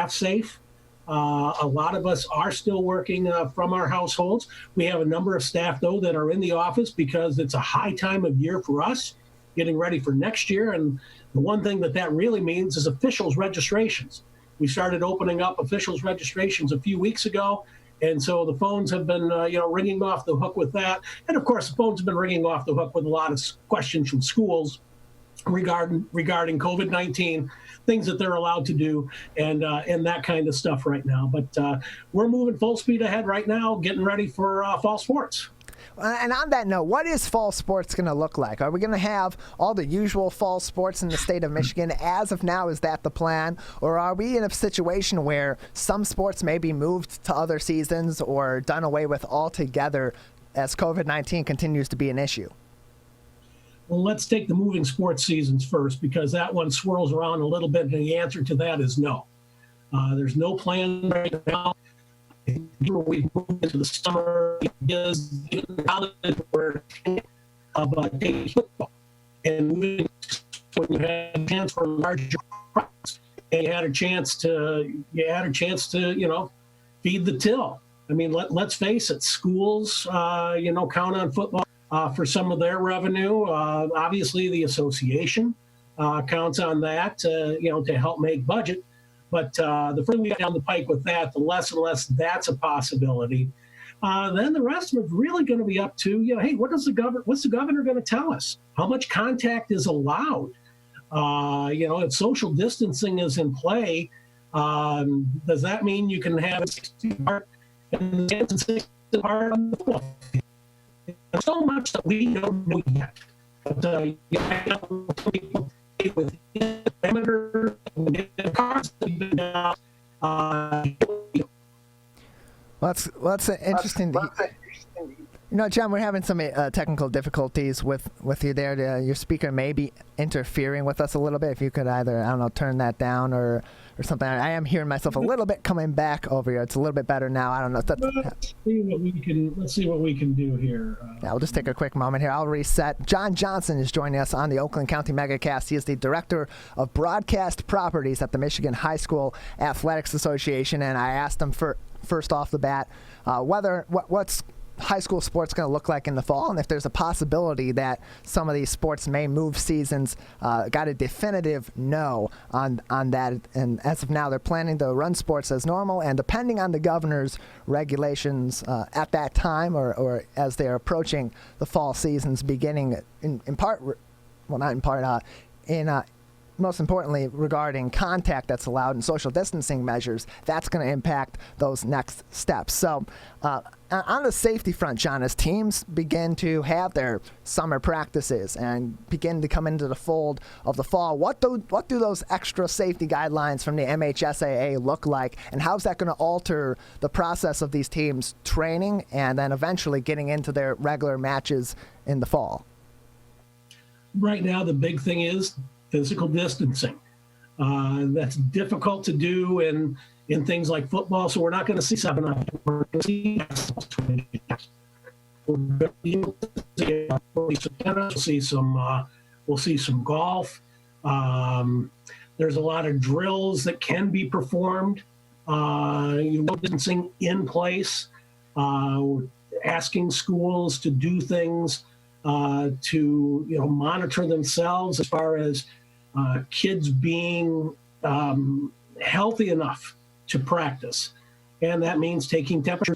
K: safe, a lot of us are still working from our households. We have a number of staff, though, that are in the office because it's a high time of year for us, getting ready for next year. And the one thing that really means is officials registrations. We started opening up officials registrations a few weeks ago. And so the phones have been, ringing off the hook with that. And of course, the phones have been ringing off the hook with a lot of questions from schools regarding COVID-19, things that they're allowed to do, and that kind of stuff right now. But we're moving full speed ahead right now, getting ready for fall sports.
A: And on that note, what is fall sports going to look like? Are we going to have all the usual fall sports in the state of Michigan? As of now, is that the plan? Or are we in a situation where some sports may be moved to other seasons or done away with altogether as COVID-19 continues to be an issue?
K: Well, let's take the moving sports seasons first, because that one swirls around a little bit, and the answer to that is no. There's no plan right now. We move into the summer, is college where taking football and moving when you had a chance for larger crowds, and you had a chance to feed the till. I mean, let's face it, schools count on football for some of their revenue. Obviously, the association counts on that to help make budget. But the further we get down the pike with that, the less and less that's a possibility. Then the rest of it's really going to be up to, hey, what's the governor going to tell us? How much contact is allowed? If social distancing is in play, does that mean you can have 60 part and 60 part on the football field? There's so much that we don't know yet. But people with parameters and cars
A: that's interesting. John, we're having some technical difficulties with you there. Your speaker may be interfering with us a little bit. If you could either, turn that down or something. I am hearing myself a little bit coming back over here. It's a little bit better now. I don't know if that's...
K: Let's see what we can do here.
A: Yeah, we'll just take a quick moment here. I'll reset. John Johnson is joining us on the Oakland County Megacast. He is the Director of Broadcast Properties at the Michigan High School Athletics Association, and I asked him first off the bat what's high school sports going to look like in the fall, and if there's a possibility that some of these sports may move seasons. Got a definitive no on that, and as of now they're planning to run sports as normal, and depending on the governor's regulations at that time or as they're approaching the fall seasons beginning most importantly, regarding contact that's allowed and social distancing measures, that's going to impact those next steps. So on the safety front, John, as teams begin to have their summer practices and begin to come into the fold of the fall, what do those extra safety guidelines from the MHSAA look like, and how's that going to alter the process of these teams training and then eventually getting into their regular matches in the fall?
K: Right now, the big thing is physical distancing. That's difficult to do in things like football, so we're not going to see 7 on. We're going to see we'll see some golf. There's a lot of drills that can be performed. Distancing in place. We're asking schools to do things to monitor themselves as far as kids being healthy enough to practice, and that means taking temperature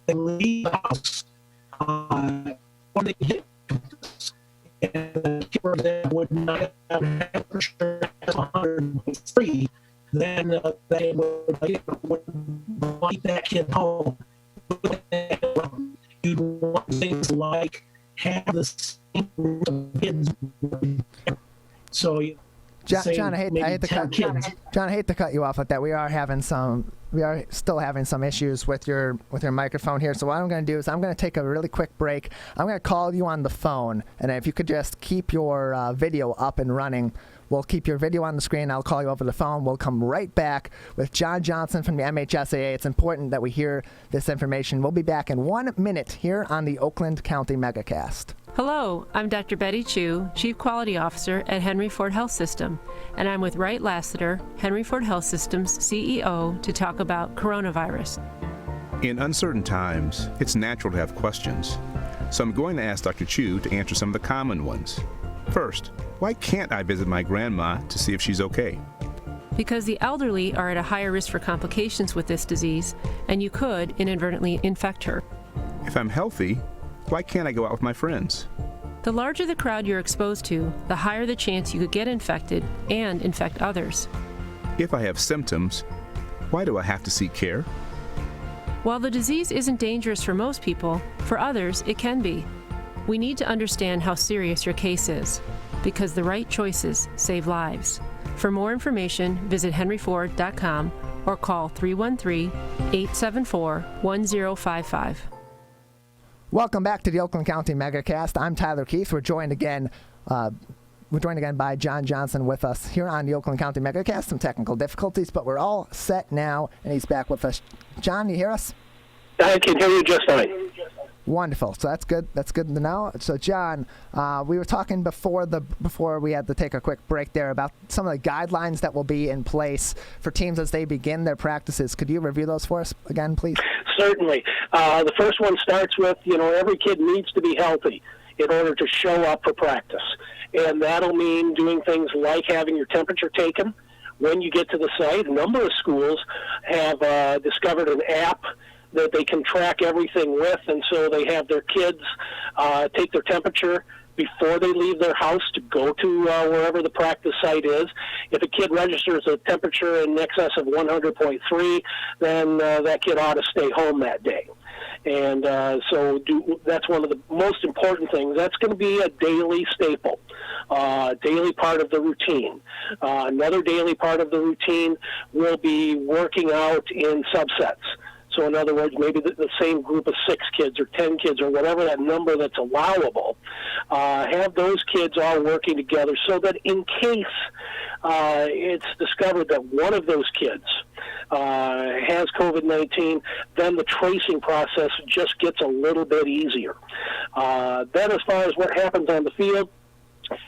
K: and leave the house when they get practice. And that would not have temperature as 103, then they would keep that kid home. You'd want things like have the same group of kids. So
A: John, I hate to cut you off like that. We are still having some issues with your microphone here. So what I'm going to do is I'm going to take a really quick break. I'm going to call you on the phone, and if you could just keep your video up and running, we'll keep your video on the screen. I'll call you over the phone. We'll come right back with John Johnson from the MHSAA. It's important that we hear this information. We'll be back in 1 minute here on the Oakland County Megacast.
L: Hello, I'm Dr. Betty Chu, Chief Quality Officer at Henry Ford Health System, and I'm with Wright Lassiter, Henry Ford Health System's CEO, to talk about coronavirus.
M: In uncertain times, it's natural to have questions. So I'm going to ask Dr. Chu to answer some of the common ones. First, why can't I visit my grandma to see if she's okay?
L: Because the elderly are at a higher risk for complications with this disease, and you could inadvertently infect her.
M: If I'm healthy, why can't I go out with my friends?
L: The larger the crowd you're exposed to, the higher the chance you could get infected and infect others.
M: If I have symptoms, why do I have to seek care?
L: While the disease isn't dangerous for most people, for others it can be. We need to understand how serious your case is, because the right choices save lives. For more information, visit henryford.com or call 313-874-1055.
A: Welcome back to the Oakland County Megacast. I'm Tyler Keith. We're joined again by John Johnson with us here on the Oakland County Megacast. Some technical difficulties, but we're all set now, and he's back with us. John, you hear us?
N: I can hear you just fine.
A: Wonderful. So that's good. That's good to know. So John, we were talking before we had to take a quick break there about some of the guidelines that will be in place for teams as they begin their practices. Could you review those for us again, please?
N: Certainly. The first one starts with, every kid needs to be healthy in order to show up for practice. And that'll mean doing things like having your temperature taken when you get to the site. A number of schools have discovered an app that they can track everything with, and so they have their kids take their temperature before they leave their house to go to wherever the practice site is. If a kid registers a temperature in excess of 100.3, then that kid ought to stay home that day. And that's one of the most important things. That's going to be a daily staple, daily part of the routine. Another daily part of the routine will be working out in subsets. So in other words, maybe the same group of 6 kids or 10 kids or whatever that number that's allowable, have those kids all working together so that in case it's discovered that one of those kids has COVID-19, then the tracing process just gets a little bit easier. Then as far as what happens on the field,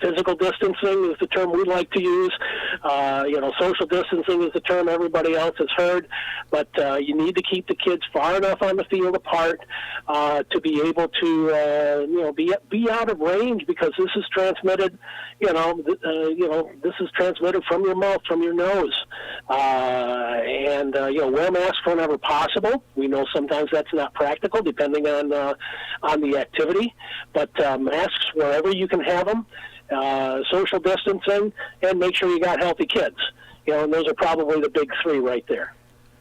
N: physical distancing is the term we like to use. Social distancing is the term everybody else has heard. But you need to keep the kids far enough on the field apart to be able to, be out of range, because this is transmitted. This is transmitted from your mouth, from your nose, and wear masks whenever possible. We know sometimes that's not practical, depending on the activity, but masks wherever you can have them. Social distancing, and make sure you got healthy kids. And those are probably the big 3 right there.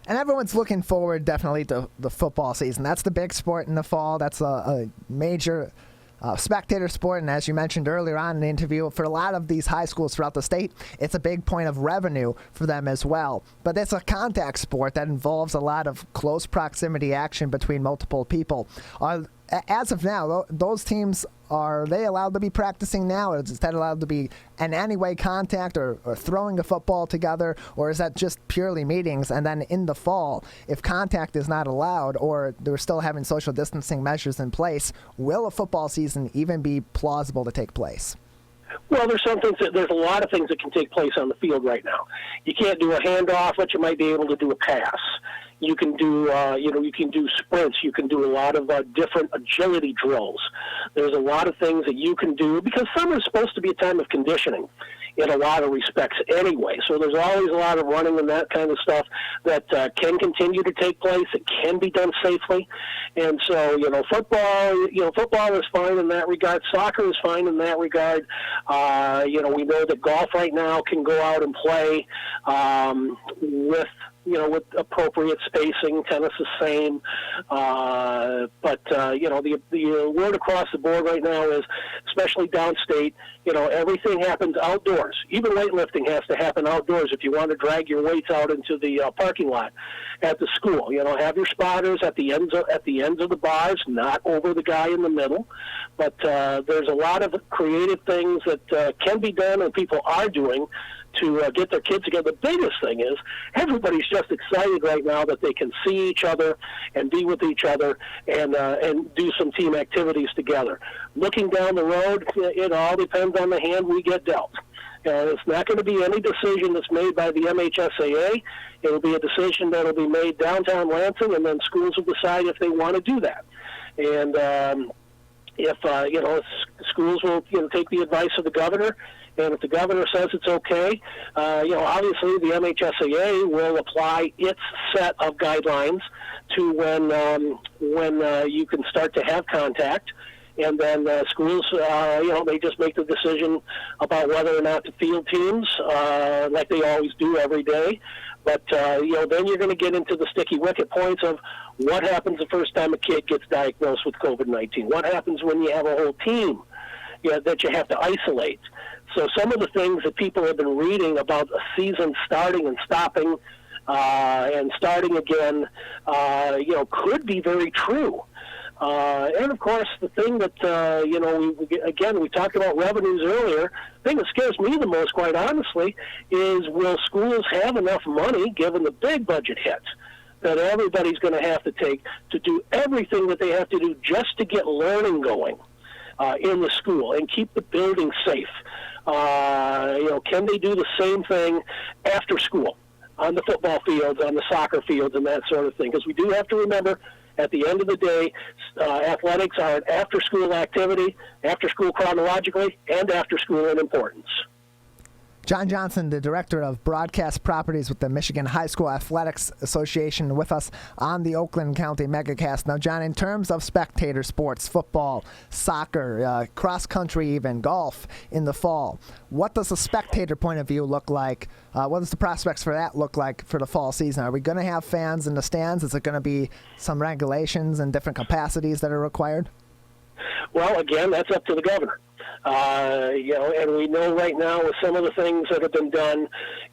A: And everyone's looking forward definitely to the football season. That's the big sport in the fall. That's a major spectator sport, and as you mentioned earlier on in the interview, for a lot of these high schools throughout the state, it's a big point of revenue for them as well. But it's a contact sport that involves a lot of close proximity action between multiple people. As of now, those teams are they allowed to be practicing now? Or is that allowed to be in any way contact or throwing a football together? Or is that just purely meetings? And then in the fall, if contact is not allowed or they're still having social distancing measures in place, will a football season even be plausible to take place?
N: Well, there's a lot of things that can take place on the field right now. You can't do a handoff, but you might be able to do a pass. You can do, you can do sprints. You can do a lot of different agility drills. There's a lot of things that you can do because summer is supposed to be a time of conditioning in a lot of respects anyway. So there's always a lot of running and that kind of stuff that can continue to take place. It can be done safely. And so, football is fine in that regard. Soccer is fine in that regard. We know that golf right now can go out and play with appropriate spacing. Tennis is the same. But the word across the board right now is, especially downstate, everything happens outdoors. Even weightlifting has to happen outdoors if you want to drag your weights out into the parking lot at the school. Have your spotters at the ends of the bars, not over the guy in the middle. But there's a lot of creative things that can be done and people are doing to get their kids together. The biggest thing is everybody's just excited right now that they can see each other and be with each other and do some team activities together. Looking down the road, it all depends on the hand we get dealt. It's not going to be any decision that's made by the MHSAA. It will be a decision that will be made downtown Lansing, and then schools will decide if they want to do that. And if schools will take the advice of the governor. And if the governor says it's okay, obviously the MHSAA will apply its set of guidelines to when you can start to have contact. And then schools, they just make the decision about whether or not to field teams, like they always do every day. But, then you're going to get into the sticky wicket points of what happens the first time a kid gets diagnosed with COVID-19. What happens when you have a whole team that you have to isolate? So some of the things that people have been reading about a season starting and stopping and starting again, could be very true. And, of course, the thing that, we talked about revenues earlier. The thing that scares me the most, quite honestly, is will schools have enough money, given the big budget hits, that everybody's going to have to take to do everything that they have to do just to get learning going in the school and keep the building safe? Can they do the same thing after school on the football fields, on the soccer fields, and that sort of thing? Because we do have to remember, at the end of the day, athletics are an after-school activity, after-school chronologically, and after-school in importance.
A: John Johnson, the Director of Broadcast Properties with the Michigan High School Athletics Association, with us on the Oakland County Megacast. Now, John, in terms of spectator sports, football, soccer, cross-country even, golf in the fall, what does the spectator point of view look like? What does the prospects for that look like for the fall season? Are we going to have fans in the stands? Is it going to be some regulations and different capacities that are required?
N: Well, again, that's up to the governor. And we know right now with some of the things that have been done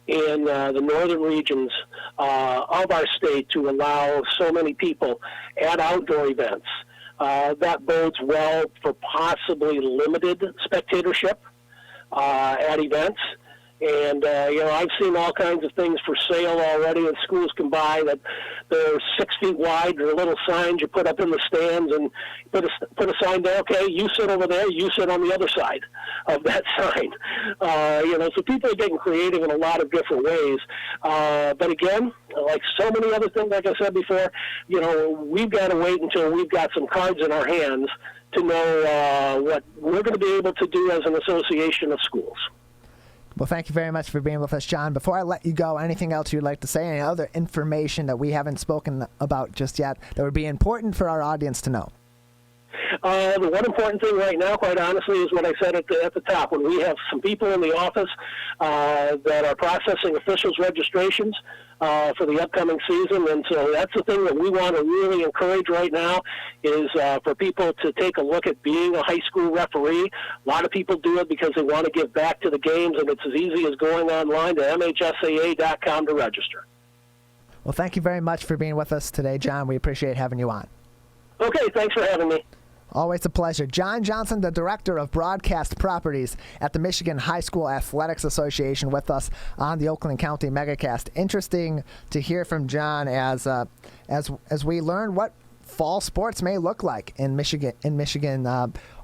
N: in the northern regions of our state to allow so many people at outdoor events, that bodes well for possibly limited spectatorship at events. And, I've seen all kinds of things for sale already that schools can buy that they're 6 feet wide. They're little signs you put up in the stands and put a sign there, okay, you sit over there, you sit on the other side of that sign. So people are getting creative in a lot of different ways. But again, like so many other things, like I said before, we've got to wait until we've got some cards in our hands to know what we're going to be able to do as an association of schools.
A: Well, thank you very much for being with us, John. Before I let you go, anything else you'd like to say, any other information that we haven't spoken about just yet that would be important for our audience to know?
N: The one important thing right now, quite honestly, is what I said at the top. When we have some people in the office that are processing officials' registrations for the upcoming season, and so that's the thing that we want to really encourage right now is for people to take a look at being a high school referee. A lot of people do it because they want to give back to the games, and it's as easy as going online to MHSAA.com to register.
A: Well, thank you very much for being with us today, John. We appreciate having you on.
N: Okay, thanks for having me.
A: Always a pleasure. John Johnson, the Director of Broadcast Properties at the Michigan High School Athletics Association, with us on the Oakland County Megacast. Interesting to hear from John as we learn what fall sports may look like in Michigan.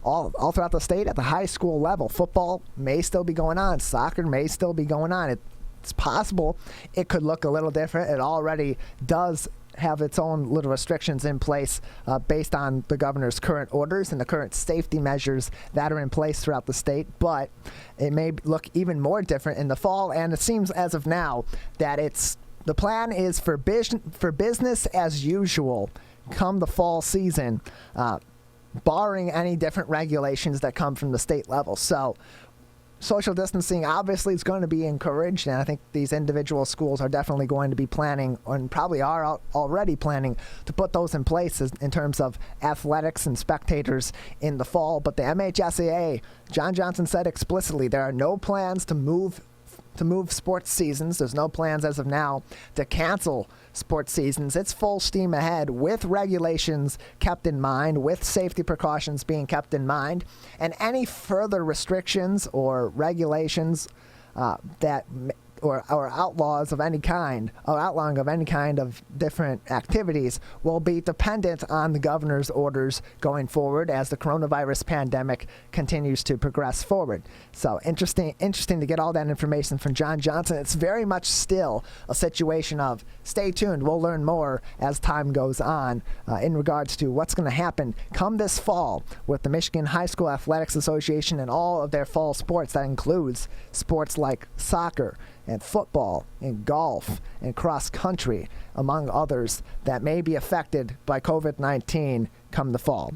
A: All throughout the state at the high school level. Football may still be going on. Soccer may still be going on. It's possible it could look a little different. It already does have its own little restrictions in place based on the governor's current orders and the current safety measures that are in place throughout the state. But it may look even more different in the fall, and it seems as of now that the plan is for business as usual come the fall season, barring any different regulations that come from the state level. So social distancing obviously is going to be encouraged, and I think these individual schools are definitely going to be planning, and probably are already planning, to put those in place in terms of athletics and spectators in the fall. But the MHSAA, John Johnson said explicitly, there are no plans to move sports seasons. There's no plans as of now to cancel sports seasons. It's full steam ahead with regulations kept in mind, with safety precautions being kept in mind, and any further restrictions or regulations or outlaws of any kind, or outlawing of any kind of different activities will be dependent on the governor's orders going forward as the coronavirus pandemic continues to progress forward. So interesting to get all that information from John Johnson. It's very much still a situation of stay tuned. We'll learn more as time goes on in regards to what's going to happen come this fall with the Michigan High School Athletics Association and all of their fall sports. That includes sports like soccer and football and golf and cross country, among others, that may be affected by COVID-19 come the fall.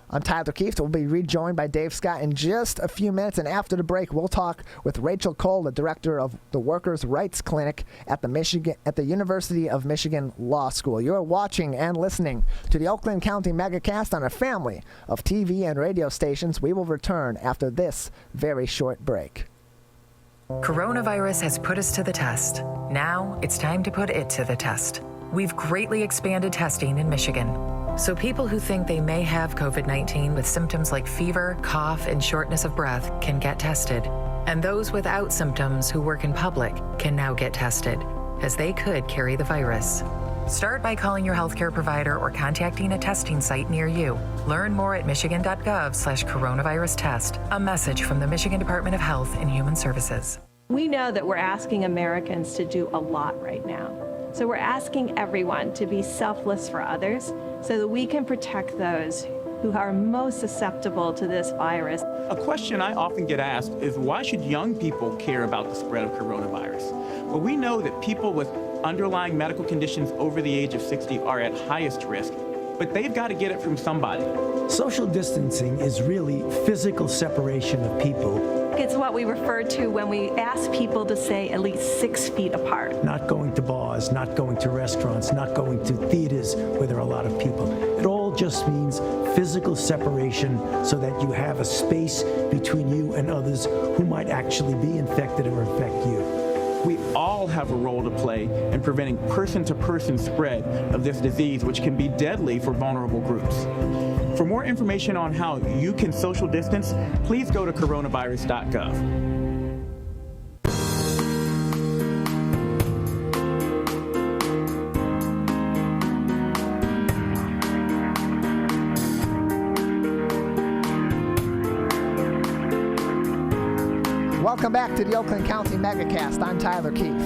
A: I'm Tyler Keefe. We'll be rejoined by Dave Scott in just a few minutes, and after the break, we'll talk with Rachael Kohl, the director of the Workers' Rights Clinic at the University of Michigan Law School. You're watching and listening to the Oakland County Megacast on a family of TV and radio stations. We will return after this very short break.
E: Coronavirus has put us to the test. Now it's time to put it to the test. We've greatly expanded testing in Michigan. So people who think they may have COVID-19 with symptoms like fever, cough, and shortness of breath can get tested. And those without symptoms who work in public can now get tested, as they could carry the virus. Start by calling your healthcare provider or contacting a testing site near you. Learn more at michigan.gov/coronavirus test. A message from the Michigan Department of Health and Human Services.
O: We know that we're asking Americans to do a lot right now. So we're asking everyone to be selfless for others so that we can protect those who are most susceptible to this virus.
P: A question I often get asked is, why should young people care about the spread of coronavirus? Well, we know that people with underlying medical conditions over the age of 60 are at highest risk, but they've got to get it from somebody.
Q: Social distancing is really physical separation of people.
O: It's what we refer to when we ask people to stay at least 6 feet apart.
Q: Not going to bars, not going to restaurants, not going to theaters where there are a lot of people. It all just means physical separation so that you have a space between you and others who might actually be infected or infect you.
P: We all have a role to play in preventing person-to-person spread of this disease, which can be deadly for vulnerable groups. For more information on how you can social distance, please go to coronavirus.gov.
A: Welcome back to the Oakland County Megacast. I'm Tyler Keefe.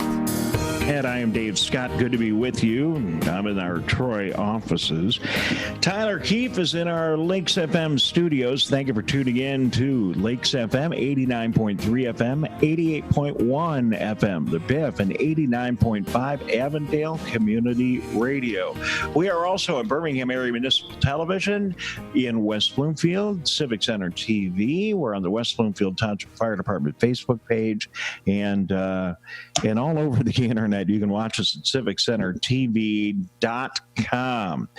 B: And I am Dave Scott. Good to be with you. I'm in our Troy offices. Tyler Keefe is in our Lakes FM studios. Thank you for tuning in to Lakes FM, 89.3 FM, 88.1 FM, The Biff, and 89.5 Avondale Community Radio. We are also on Birmingham Area Municipal Television, in West Bloomfield, Civic Center TV. We're on the West Bloomfield Township Fire Department Facebook page, and all over the internet. You can watch us at civiccentertv.com.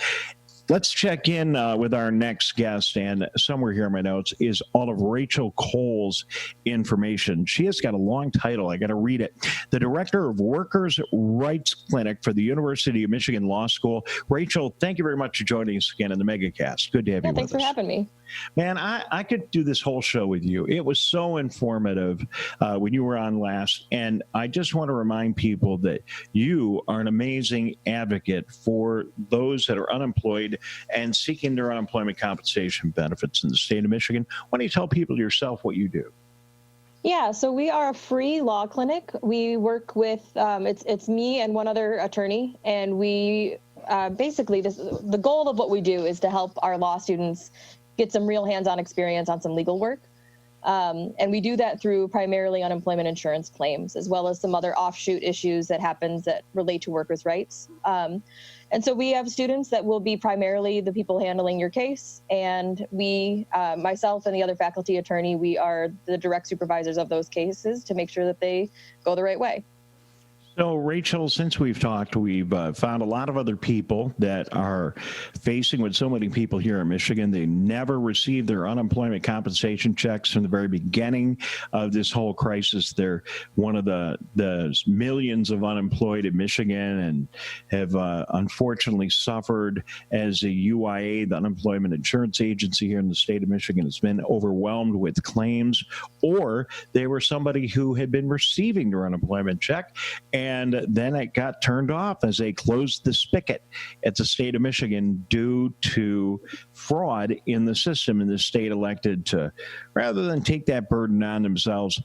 B: Let's check in with our next guest, and somewhere here in my notes is all of Rachael Kohl's information. She has got a long title. I got to read it. The Director of Workers' Rights Clinic for the University of Michigan Law School. Rachael, thank you very much for joining us again in the Megacast. Good to have you with us.
R: Thanks for having me.
B: Man, I could do this whole show with you. It was so informative when you were on last, and I just want to remind people that you are an amazing advocate for those that are unemployed and seeking their unemployment compensation benefits in the state of Michigan. Why don't you tell people yourself what you do?
R: Yeah, so we are a free law clinic. We work with, it's me and one other attorney, and we basically, the goal of what we do is to help our law students get some real hands-on experience on some legal work. And we do that through primarily unemployment insurance claims, as well as some other offshoot issues that happens that relate to workers' rights. And so we have students that will be primarily the people handling your case. And we, myself and the other faculty attorney, we are the direct supervisors of those cases to make sure that they go the right way.
B: So, Rachael, since we've talked, we've found a lot of other people that are facing what so many people here in Michigan. They never received their unemployment compensation checks from the very beginning of this whole crisis. They're one of the millions of unemployed in Michigan and have unfortunately suffered as a UIA, the Unemployment Insurance Agency here in the state of Michigan, has been overwhelmed with claims, or they were somebody who had been receiving their unemployment check and then it got turned off as they closed the spigot at the state of Michigan due to fraud in the system. And the state elected to, rather than take that burden on themselves,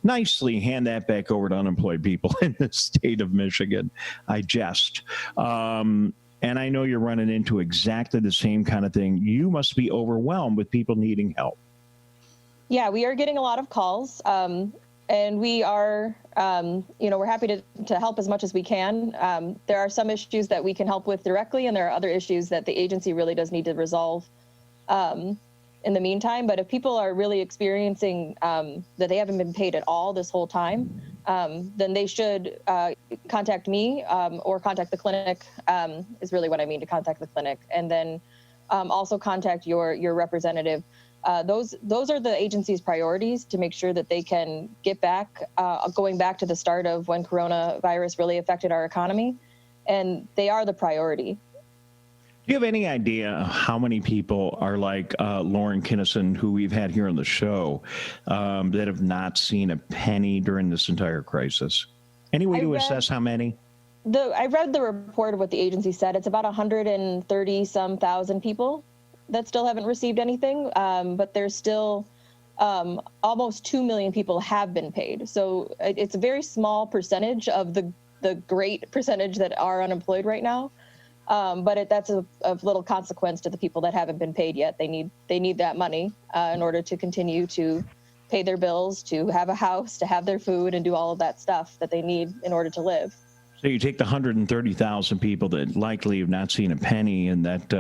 B: nicely hand that back over to unemployed people in the state of Michigan. I jest. And I know you're running into exactly the same kind of thing. You must be overwhelmed with people needing help.
R: Yeah, we are getting a lot of calls. And we are, we're happy to help as much as we can. There are some issues that we can help with directly, and there are other issues that the agency really does need to resolve in the meantime. But if people are really experiencing that they haven't been paid at all this whole time, then they should contact me or contact the clinic, is really what I mean, to contact the clinic. And then also contact your representative. Those are the agency's priorities to make sure that they can get back, going back to the start of when coronavirus really affected our economy, and they are the priority.
B: Do you have any idea how many people are like Lauren Kinnison, who we've had here on the show, that have not seen a penny during this entire crisis? Any way to assess how many?
R: I read the report of what the agency said. It's about 130-some thousand people that still haven't received anything, but there's still almost 2 million people have been paid. So it's a very small percentage of the great percentage that are unemployed right now. But that's of little consequence to the people that haven't been paid yet. They need that money in order to continue to pay their bills, to have a house, to have their food, and do all of that stuff that they need in order to live.
B: So you take the 130,000 people that likely have not seen a penny, and that's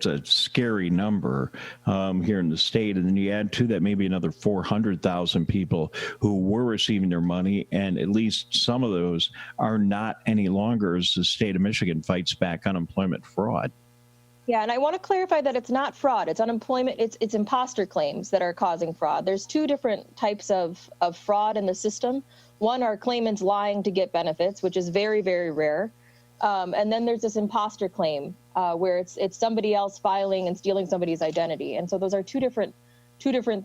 B: a scary number here in the state. And then you add to that maybe another 400,000 people who were receiving their money, and at least some of those are not any longer as the state of Michigan fights back unemployment fraud.
R: Yeah, and I want to clarify that it's not fraud. It's unemployment. It's imposter claims that are causing fraud. There's two different types of fraud in the system. One are claimants lying to get benefits, which is very, very rare. And then there's this imposter claim where it's somebody else filing and stealing somebody's identity. And so those are two different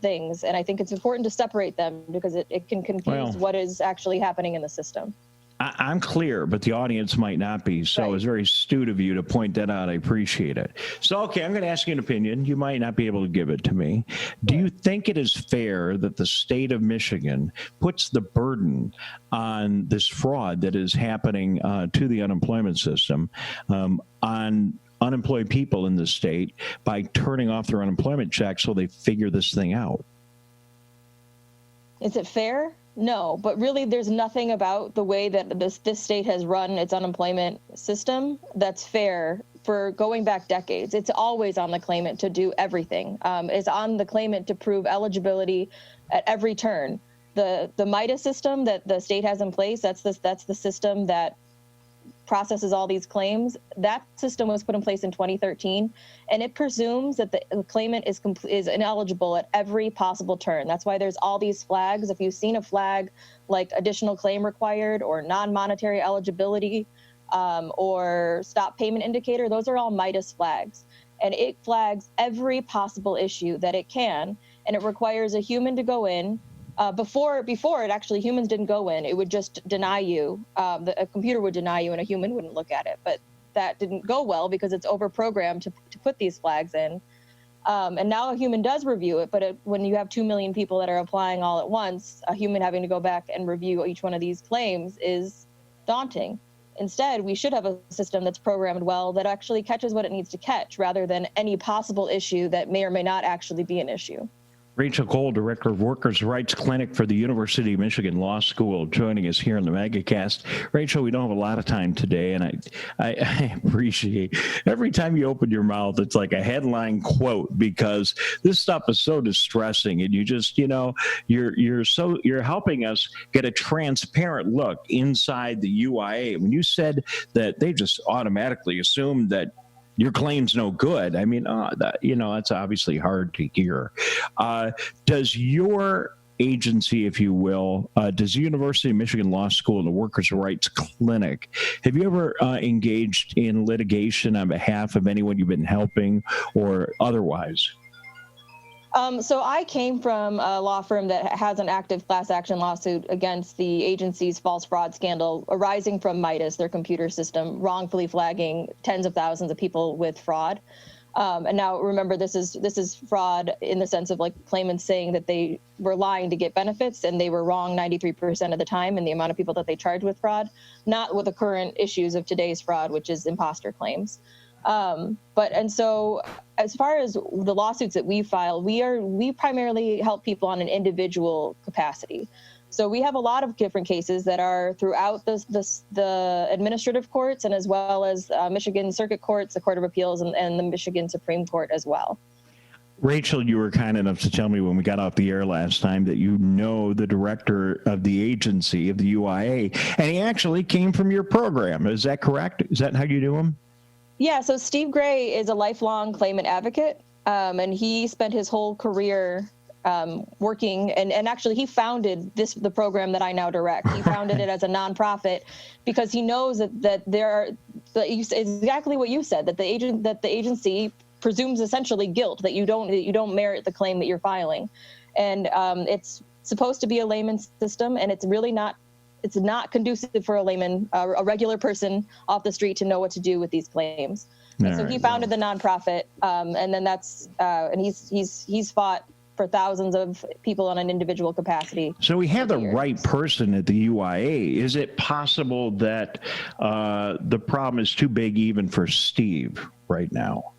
R: things. And I think it's important to separate them because it can confuse what is actually happening in the system.
B: I'm clear, but the audience might not be. So It's very astute of you to point that out. I appreciate it. So, okay, I'm going to ask you an opinion. You might not be able to give it to me. Do you think it is fair that the state of Michigan puts the burden on this fraud that is happening to the unemployment system on unemployed people in the state by turning off their unemployment checks so they figure this thing out?
R: Is it fair? No, but really there's nothing about the way that this state has run its unemployment system that's fair for going back decades. It's always on the claimant to do everything. It's on the claimant to prove eligibility at every turn. The MIDA system that the state has in place, that's the system that processes all these claims. That system was put in place in 2013, and it presumes that the claimant is ineligible at every possible turn. That's why there's all these flags. If you've seen a flag like additional claim required or non-monetary eligibility or stop payment indicator, those are all MIDAS flags. And it flags every possible issue that it can, and it requires a human to go in. Before it actually, humans didn't go in. It would just deny you. A computer would deny you and a human wouldn't look at it. But that didn't go well because it's overprogrammed to put these flags in. And now a human does review it, but when you have 2 million people that are applying all at once, a human having to go back and review each one of these claims is daunting. Instead, we should have a system that's programmed well that actually catches what it needs to catch rather than any possible issue that may or may not actually be an issue.
B: Rachael Kohl, Director of Workers' Rights Clinic for the University of Michigan Law School, joining us here in the Megacast. Rachel, we don't have a lot of time today, and I appreciate every time you open your mouth, it's like a headline quote, because this stuff is so distressing, and you just, you're helping us get a transparent look inside the UIA. When you said that they just automatically assumed that your claim's no good. I mean, that's obviously hard to hear. Does your agency, if you will, does the University of Michigan Law School and the Workers' Rights Clinic, have you ever engaged in litigation on behalf of anyone you've been helping or otherwise?
R: So I came from a law firm that has an active class action lawsuit against the agency's false fraud scandal arising from MIDAS, their computer system, wrongfully flagging tens of thousands of people with fraud. And now remember, this is fraud in the sense of like claimants saying that they were lying to get benefits and they were wrong 93% of the time in the amount of people that they charged with fraud, not with the current issues of today's fraud, which is imposter claims. And so as far as the lawsuits that we file, we primarily help people on an individual capacity. So we have a lot of different cases that are throughout the administrative courts and as well as Michigan Circuit Courts, the Court of Appeals, and the Michigan Supreme Court as well.
B: Rachel, you were kind enough to tell me when we got off the air last time that you know the director of the agency, of the UIA, and he actually came from your program. Is that correct? Is that how you do him?
R: Yeah, so Steve Gray is a lifelong claimant advocate, and he spent his whole career working, and actually he founded the program that I now direct. He founded it as a nonprofit because he knows that there are exactly what you said, that the agency presumes essentially guilt, that you don't merit the claim that you're filing, and it's supposed to be a layman's system, and it's really not. It's not conducive for a layman, a regular person off the street to know what to do with these claims. So he founded the nonprofit, and then and he's fought for thousands of people on an individual capacity.
B: So we have the right person at the UIA. Is it possible that the problem is too big even for Steve right now?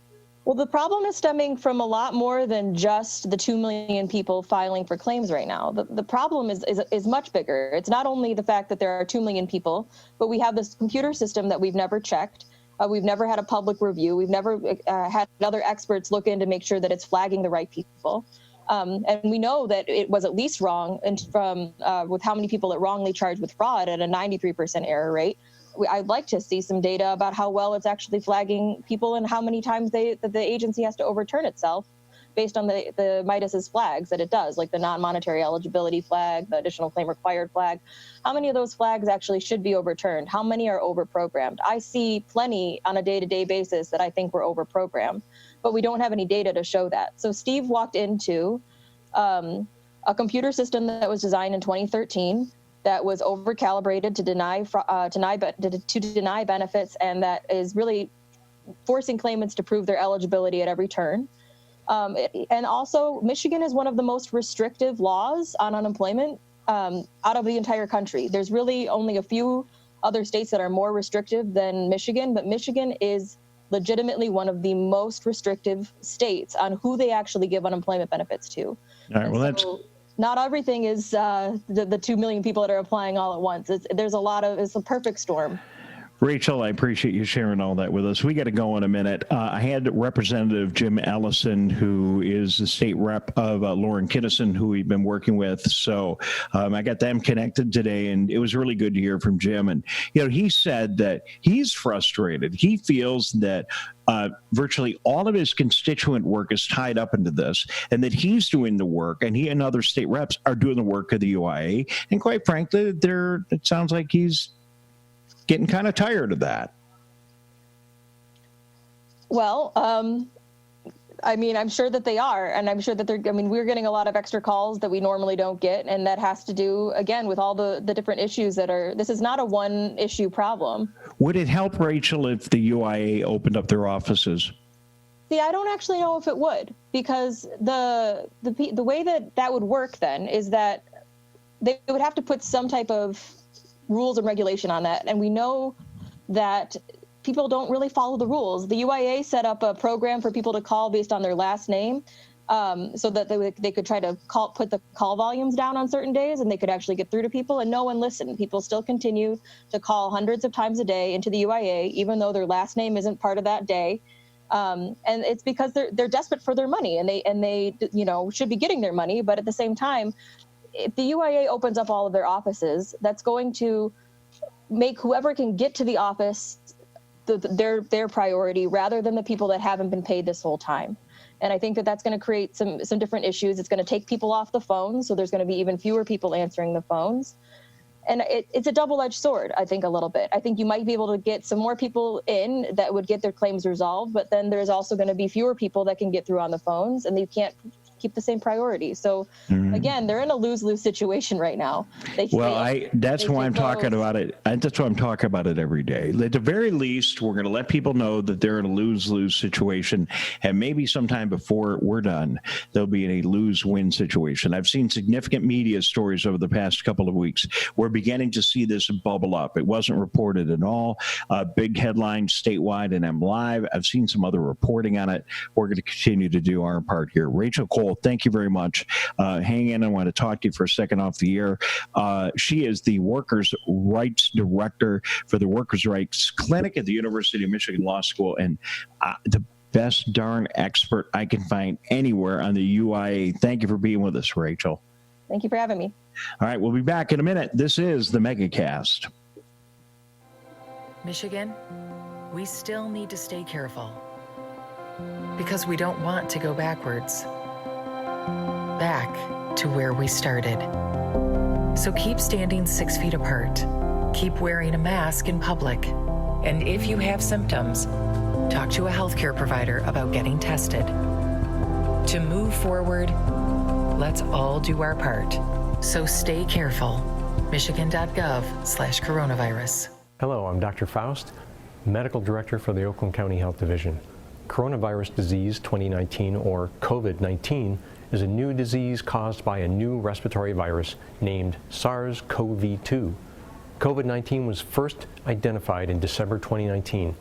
R: Well, the problem is stemming from a lot more than just the 2 million people filing for claims right now. The problem is much bigger. It's not only the fact that there are 2 million people, but we have this computer system that we've never checked. We've never had a public review. We've never had other experts look in to make sure that it's flagging the right people. And we know that it was at least wrong with how many people it wrongly charged with fraud at a 93% error rate. I'd like to see some data about how well it's actually flagging people and how many times the agency has to overturn itself based on the MIDAS's flags that it does, like the non-monetary eligibility flag, the additional claim required flag. How many of those flags actually should be overturned? How many are overprogrammed? I see plenty on a day-to-day basis that I think were overprogrammed, but we don't have any data to show that. So Steve walked into a computer system that was designed in 2013 that was over-calibrated to deny benefits, and that is really forcing claimants to prove their eligibility at every turn. And also, Michigan is one of the most restrictive laws on unemployment out of the entire country. There's really only a few other states that are more restrictive than Michigan, but Michigan is legitimately one of the most restrictive states on who they actually give unemployment benefits to.
B: All right, well, that's...
R: Not everything is the 2 million people that are applying all at once. It's a perfect storm.
B: Rachel, I appreciate you sharing all that with us. We got to go in a minute. I had Representative Jim Ellison, who is the state rep of Lauren Kinnison, who we've been working with. So I got them connected today, and it was really good to hear from Jim. And, he said that he's frustrated. He feels that virtually all of his constituent work is tied up into this, and that he's doing the work, and he and other state reps are doing the work of the UIA. And quite frankly, it sounds like he's getting kind of tired of that.
R: Well, I'm sure that they are, and I'm sure that we're getting a lot of extra calls that we normally don't get, and that has to do, again, with all the different issues this is not a one issue problem.
B: Would it help, Rachel, if the UIA opened up their offices?
R: See, I don't actually know if it would, because the way that would work then is that they would have to put some type of rules and regulation on that. And we know that people don't really follow the rules. The UIA set up a program for people to call based on their last name, so that they could try to put the call volumes down on certain days, and they could actually get through to people, and no one listened. People still continue to call hundreds of times a day into the UIA, even though their last name isn't part of that day. And it's because they're desperate for their money, and they should be getting their money. But at the same time, if the UIA opens up all of their offices, that's going to make whoever can get to the office their priority, rather than the people that haven't been paid this whole time. And I think that that's going to create some different issues. It's going to take people off the phone, so there's going to be even fewer people answering the phones. And it's a double-edged sword, I think, a little bit. I think you might be able to get some more people in that would get their claims resolved, but then there's also going to be fewer people that can get through on the phones, and you can't keep the same priority. So again, they're in a lose-lose situation right now.
B: That's why I'm talking about it. That's why I'm talking about it every day. At the very least, we're going to let people know that they're in a lose-lose situation, and maybe sometime before we're done, they'll be in a lose-win situation. I've seen significant media stories over the past couple of weeks. We're beginning to see this bubble up. It wasn't reported at all. Big headlines statewide and M Live. I've seen some other reporting on it. We're going to continue to do our part here. Rachael Kohl, thank you very much. Hang in. I want to talk to you for a second off the air. She is the Workers' Rights Director for the Workers' Rights Clinic at the University of Michigan Law School, and the best darn expert I can find anywhere on the UIA. Thank you for being with us, Rachel.
R: Thank you for having me.
B: All right, we'll be back in a minute. This is the Megacast.
E: Michigan, we still need to stay careful because we don't want to go backwards. Back to where we started. So keep standing 6 feet apart. Keep wearing a mask in public. And if you have symptoms, talk to a healthcare provider about getting tested. To move forward, let's all do our part. So stay careful. Michigan.gov/coronavirus.
S: Hello, I'm Dr. Faust, Medical Director for the Oakland County Health Division. Coronavirus disease 2019, or COVID-19, is a new disease caused by a new respiratory virus named SARS-CoV-2. COVID-19 was first identified in December 2019.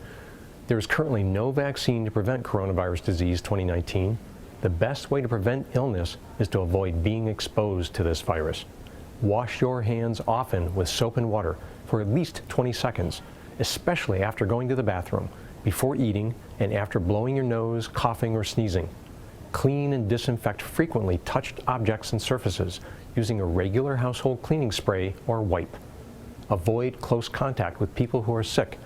S: There is currently no vaccine to prevent coronavirus disease 2019. The best way to prevent illness is to avoid being exposed to this virus. Wash your hands often with soap and water for at least 20 seconds, especially after going to the bathroom, before eating, and after blowing your nose, coughing, or sneezing. Clean and disinfect frequently touched objects and surfaces using a regular household cleaning spray or wipe. Avoid close contact with people who are sick,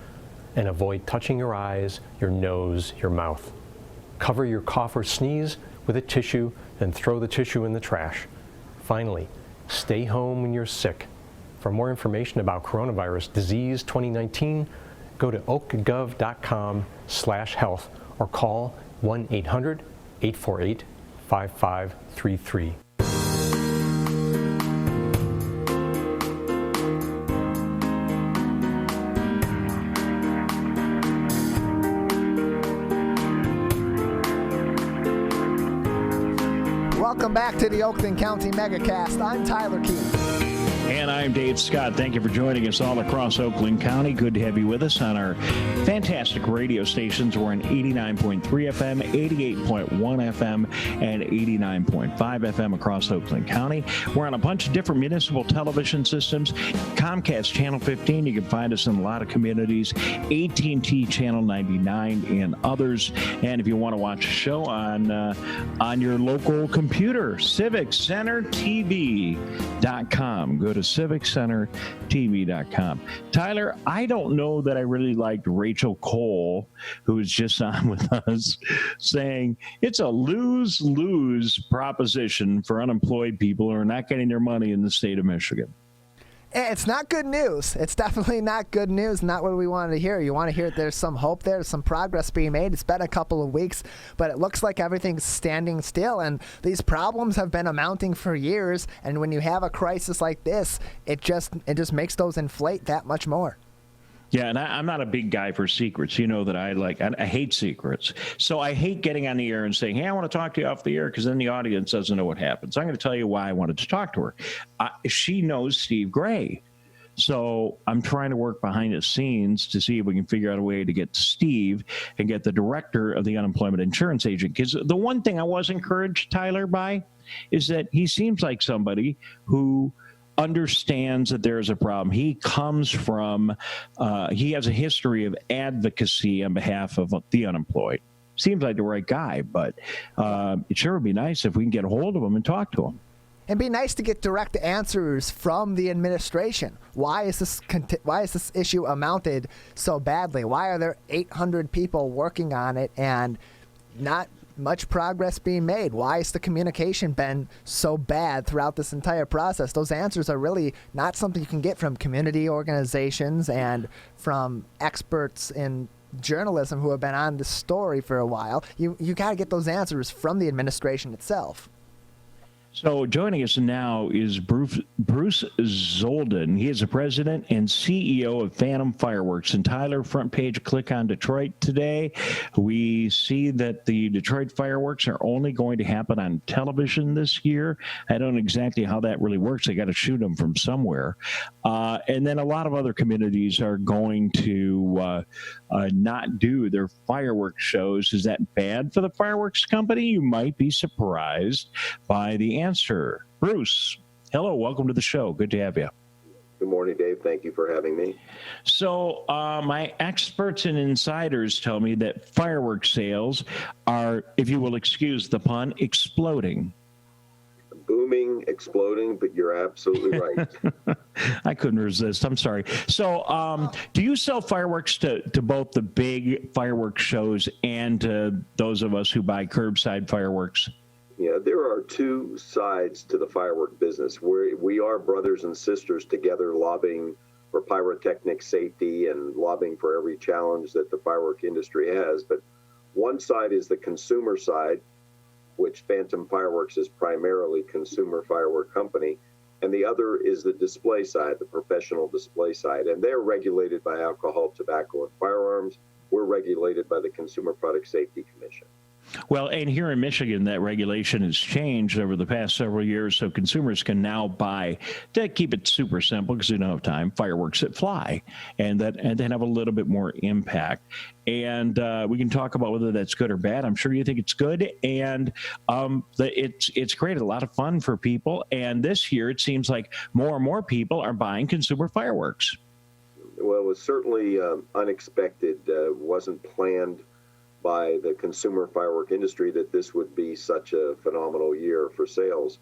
S: and avoid touching your eyes, your nose, your mouth. Cover your cough or sneeze with a tissue, then throw the tissue in the trash. Finally, stay home when you're sick. For more information about coronavirus disease 2019, go to oakgov.com/health or call 1-800-848-5533.
A: Welcome back to the Oakland County Megacast. I'm Tyler Keith.
B: And I'm Dave Scott. Thank you for joining us all across Oakland County. Good to have you with us on our fantastic radio stations. We're on 89.3 FM, 88.1 FM, and 89.5 FM across Oakland County. We're on a bunch of different municipal television systems. Comcast Channel 15, you can find us in a lot of communities. AT&T Channel 99 and others. And if you want to watch a show on your local computer, CivicCenterTV.com. Go to CivicCenterTV.com. Tyler, I don't know that I really liked Rachael Kohl, who was just on with us, saying it's a lose-lose proposition for unemployed people who are not getting their money in the state of Michigan.
A: It's not good news. It's definitely not good news, not what we wanted to hear. You want to hear there's some hope there, some progress being made. It's been a couple of weeks, but it looks like everything's standing still, and these problems have been amounting for years, and when you have a crisis like this, it just makes those inflate that much more.
B: Yeah, and I'm not a big guy for secrets. You know that I hate secrets. So I hate getting on the air and saying, hey, I want to talk to you off the air, because then the audience doesn't know what happens. I'm going to tell you why I wanted to talk to her. She knows Steve Gray. So I'm trying to work behind the scenes to see if we can figure out a way to get Steve and get the director of the unemployment insurance agent. Because the one thing I was encouraged, Tyler, by is that he seems like somebody who understands that there is a problem. He comes from, he has a history of advocacy on behalf of the unemployed. Seems like the right guy, but it sure would be nice if we can get a hold of him and talk to him.
A: It'd be nice to get direct answers from the administration. Why is this issue amounted so badly? Why are there 800 people working on it and not much progress being made? Why has the communication been so bad throughout this entire process? Those answers are really not something you can get from community organizations and from experts in journalism who have been on this story for a while. You got to get those answers from the administration itself.
B: So joining us now is Bruce Zoldan. He is the president and CEO of Phantom Fireworks. And Tyler, front page, click on Detroit today. We see that the Detroit fireworks are only going to happen on television this year. I don't know exactly how that really works. They got to shoot them from somewhere. And then a lot of other communities are going to not do their fireworks shows. Is that bad for the fireworks company? You might be surprised by the answer. Bruce, hello, welcome to the show. Good to have you.
T: Good morning, Dave. Thank you for having me.
B: So my experts and insiders tell me that fireworks sales are, if you will excuse the pun, exploding.
T: Booming, exploding, but you're absolutely right.
B: I couldn't resist. I'm sorry. So do you sell fireworks to both the big fireworks shows and to those of us who buy curbside fireworks?
T: Yeah, there are two sides to the firework business. We are brothers and sisters together lobbying for pyrotechnic safety and lobbying for every challenge that the firework industry has. But one side is the consumer side, which Phantom Fireworks is primarily consumer firework company. And the other is the display side, the professional display side. And they're regulated by alcohol, tobacco, and firearms. We're regulated by the Consumer Product Safety Commission.
B: Well, and here in Michigan, that regulation has changed over the past several years, so consumers can now buy, to keep it super simple because we don't have time, fireworks that fly and then have a little bit more impact. And we can talk about whether that's good or bad. I'm sure you think it's good, and it's created a lot of fun for people. And this year, it seems like more and more people are buying consumer fireworks.
T: Well, it was certainly unexpected. Wasn't planned by the consumer firework industry that this would be such a phenomenal year for sales.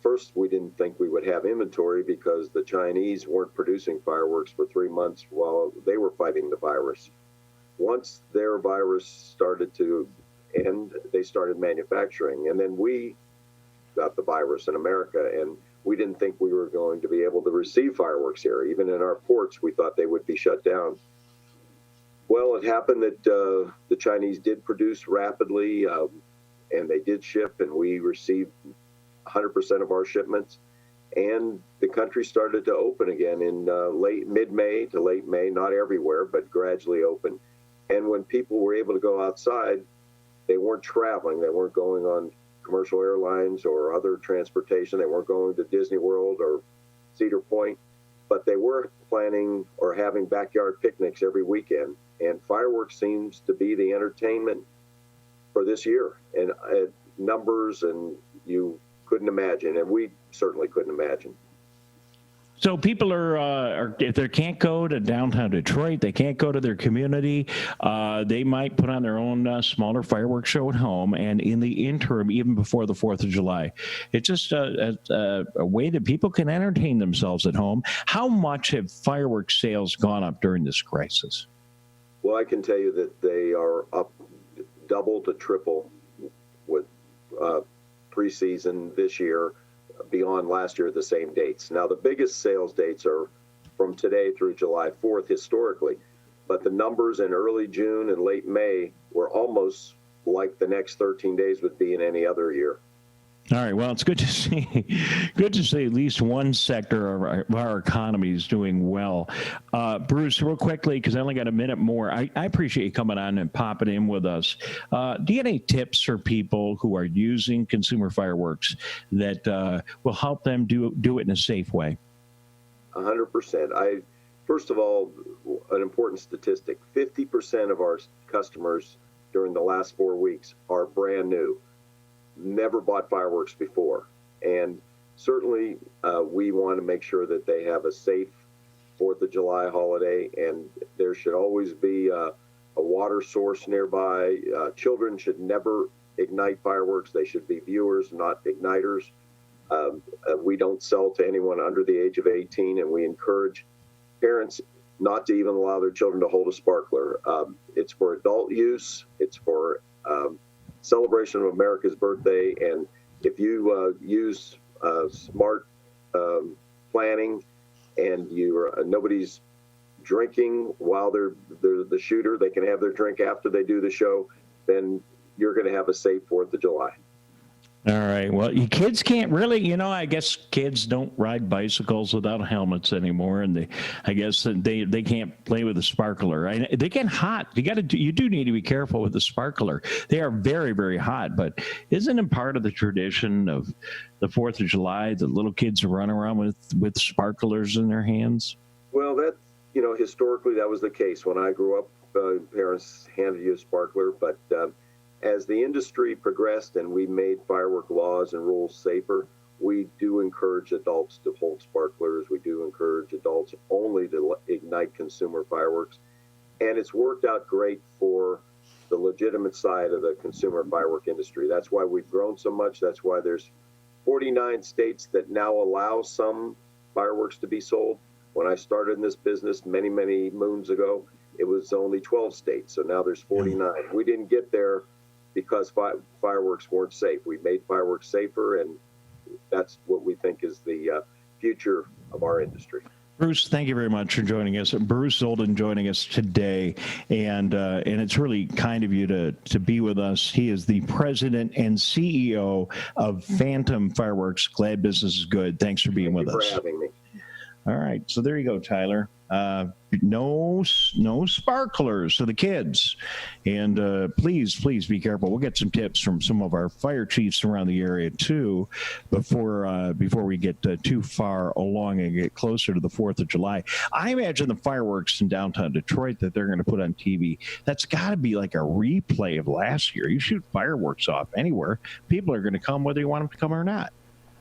T: First, we didn't think we would have inventory because the Chinese weren't producing fireworks for 3 months while they were fighting the virus. Once their virus started to end, they started manufacturing. And then we got the virus in America, and we didn't think we were going to be able to receive fireworks here. Even in our ports, we thought they would be shut down. Well, it happened that the Chinese did produce rapidly, and they did ship, and we received 100% of our shipments. And the country started to open again in mid-May to late May, not everywhere, but gradually open. And when people were able to go outside, they weren't traveling. They weren't going on commercial airlines or other transportation. They weren't going to Disney World or Cedar Point, but they were planning or having backyard picnics every weekend. And fireworks seems to be the entertainment for this year. And numbers, and you couldn't imagine, and we certainly couldn't imagine.
B: So people are if they can't go to downtown Detroit, they can't go to their community, they might put on their own smaller fireworks show at home. And in the interim, even before the 4th of July, it's just a way that people can entertain themselves at home. How much have fireworks sales gone up during this crisis?
T: Well, I can tell you that they are up double to triple with preseason this year, beyond last year at the same dates. Now, the biggest sales dates are from today through July 4th historically, but the numbers in early June and late May were almost like the next 13 days would be in any other year.
B: All right. Well, it's good to see. Good to see at least one sector of our economy is doing well. Bruce, real quickly, because I only got a minute more. I appreciate you coming on and popping in with us. Do you have any tips for people who are using consumer fireworks that will help them do it in a safe way?
T: 100%. First of all, an important statistic: 50% of our customers during the last 4 weeks are brand new. Never bought fireworks before. And certainly we want to make sure that they have a safe 4th of July holiday, and there should always be a water source nearby. Children should never ignite fireworks. They should be viewers, not igniters. We don't sell to anyone under the age of 18, and we encourage parents not to even allow their children to hold a sparkler. It's for adult use. It's for celebration of America's birthday, and if you use smart planning and nobody's drinking while they're the shooter, they can have their drink after they do the show, then you're going to have a safe 4th of July.
B: All right. Well, you kids can't really, I guess kids don't ride bicycles without helmets anymore, and I guess they can't play with a sparkler. They get hot. You do need to be careful with the sparkler. They are very, very hot. But isn't it part of the tradition of the 4th of July that little kids run around with sparklers in their hands?
T: Well, that historically that was the case when I grew up. Parents handed you a sparkler, but as the industry progressed and we made firework laws and rules safer, we do encourage adults to hold sparklers. We do encourage adults only to ignite consumer fireworks. And it's worked out great for the legitimate side of the consumer firework industry. That's why we've grown so much. That's why there's 49 states that now allow some fireworks to be sold. When I started in this business many, many moons ago, it was only 12 states. So now there's 49. We didn't get there because fireworks weren't safe. We made fireworks safer, and that's what we think is the future of our industry.
B: Bruce, thank you very much for joining us. Bruce Zoldan joining us today, and it's really kind of you to be with us. He is the president and CEO of Phantom Fireworks. Glad business is good. Thanks for being with us.
T: Thank you for having me.
B: All right, so there you go, Tyler. No sparklers to the kids, and please be careful. We'll get some tips from some of our fire chiefs around the area too before we get too far along and get closer to the 4th of July. I imagine the fireworks in downtown Detroit that they're going to put on TV, that's got to be like a replay of last year. You shoot fireworks off anywhere, people are going to come whether you want them to come or not.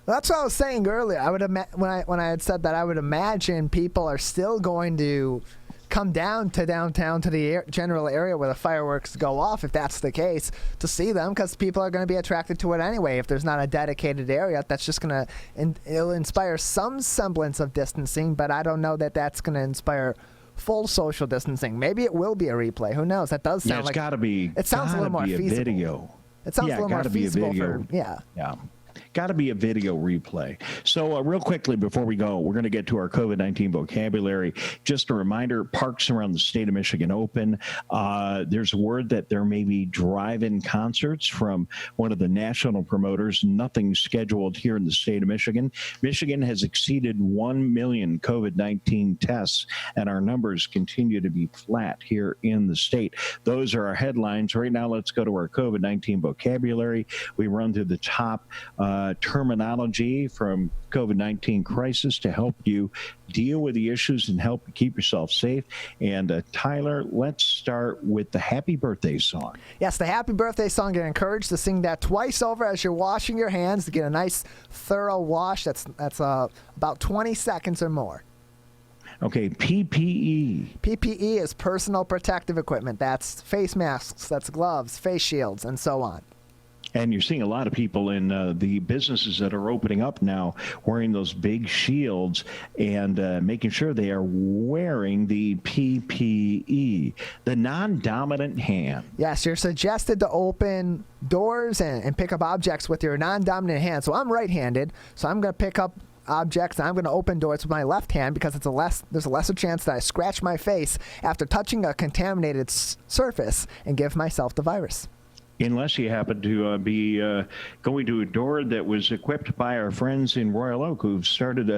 A: That's what I was saying earlier. I would when I had said that, I would imagine people are still going to come down to downtown to the general area where the fireworks go off, if that's the case, to see them, because people are going to be attracted to it anyway. If there's not a dedicated area, that's just going to it'll inspire some semblance of distancing, but I don't know that that's going to inspire full social distancing. Maybe it will be a replay. Who knows? That does sound
B: it's got to be.
A: It sounds a little more feasible.
B: Video.
A: It sounds a little more feasible
B: Yeah. Got to be a video replay. So real quickly before we go, we're going to get to our COVID-19 vocabulary. Just a reminder, parks around the state of Michigan open. There's word that there may be drive-in concerts from one of the national promoters. Nothing scheduled here in the state of Michigan. Michigan has exceeded 1 million COVID-19 tests, and our numbers continue to be flat here in the state. Those are our headlines. Right now, let's go to our COVID-19 vocabulary. We run through the top terminology from COVID-19 crisis to help you deal with the issues and help you keep yourself safe. And Tyler, let's start with the happy birthday song.
A: Yes, the happy birthday song. You're encouraged to sing that twice over as you're washing your hands to get a nice thorough wash. That's about 20 seconds or more.
B: Okay, PPE.
A: PPE is personal protective equipment. That's face masks, that's gloves, face shields, and so on.
B: And you're seeing a lot of people in the businesses that are opening up now wearing those big shields and making sure they are wearing the PPE, the non-dominant hand.
A: Yes, you're suggested to open doors and pick up objects with your non-dominant hand. So I'm right-handed, so I'm going to pick up objects and I'm going to open doors with my left hand because there's a lesser chance that I scratch my face after touching a contaminated surface and give myself the virus.
B: Unless you happen to be going to a door that was equipped by our friends in Royal Oak who've started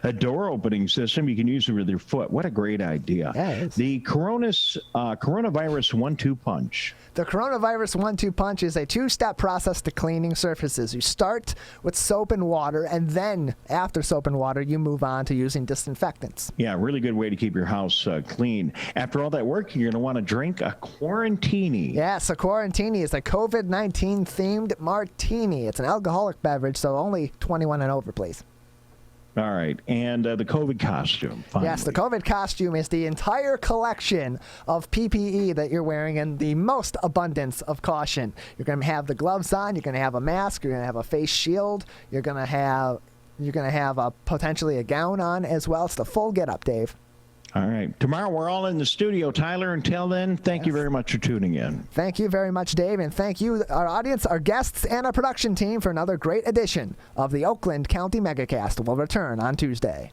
B: a door opening system. You can use it with your foot. What a great idea.
A: Yeah,
B: the coronavirus 1-2 punch.
A: The coronavirus 1-2 punch is a two-step process to cleaning surfaces. You start with soap and water, and then after soap and water, you move on to using disinfectants.
B: Yeah, really good way to keep your house clean. After all that work, you're going to want to drink a Quarantini.
A: Yes, a Quarantini is a COVID-19 themed martini. It's an alcoholic beverage, so only 21 and over, please.
B: All right, and the COVID costume, finally.
A: Yes, the COVID costume is the entire collection of PPE that you're wearing in the most abundance of caution. You're going to have the gloves on, you're going to have a mask, you're going to have a face shield, you're going to have potentially a gown on as well. It's the full get-up, Dave.
B: All right. Tomorrow we're all in the studio, Tyler. Until then, thank you very much for tuning in.
A: Thank you very much, Dave, and thank you, our audience, our guests, and our production team for another great edition of the Oakland County Megacast. We'll return on Tuesday.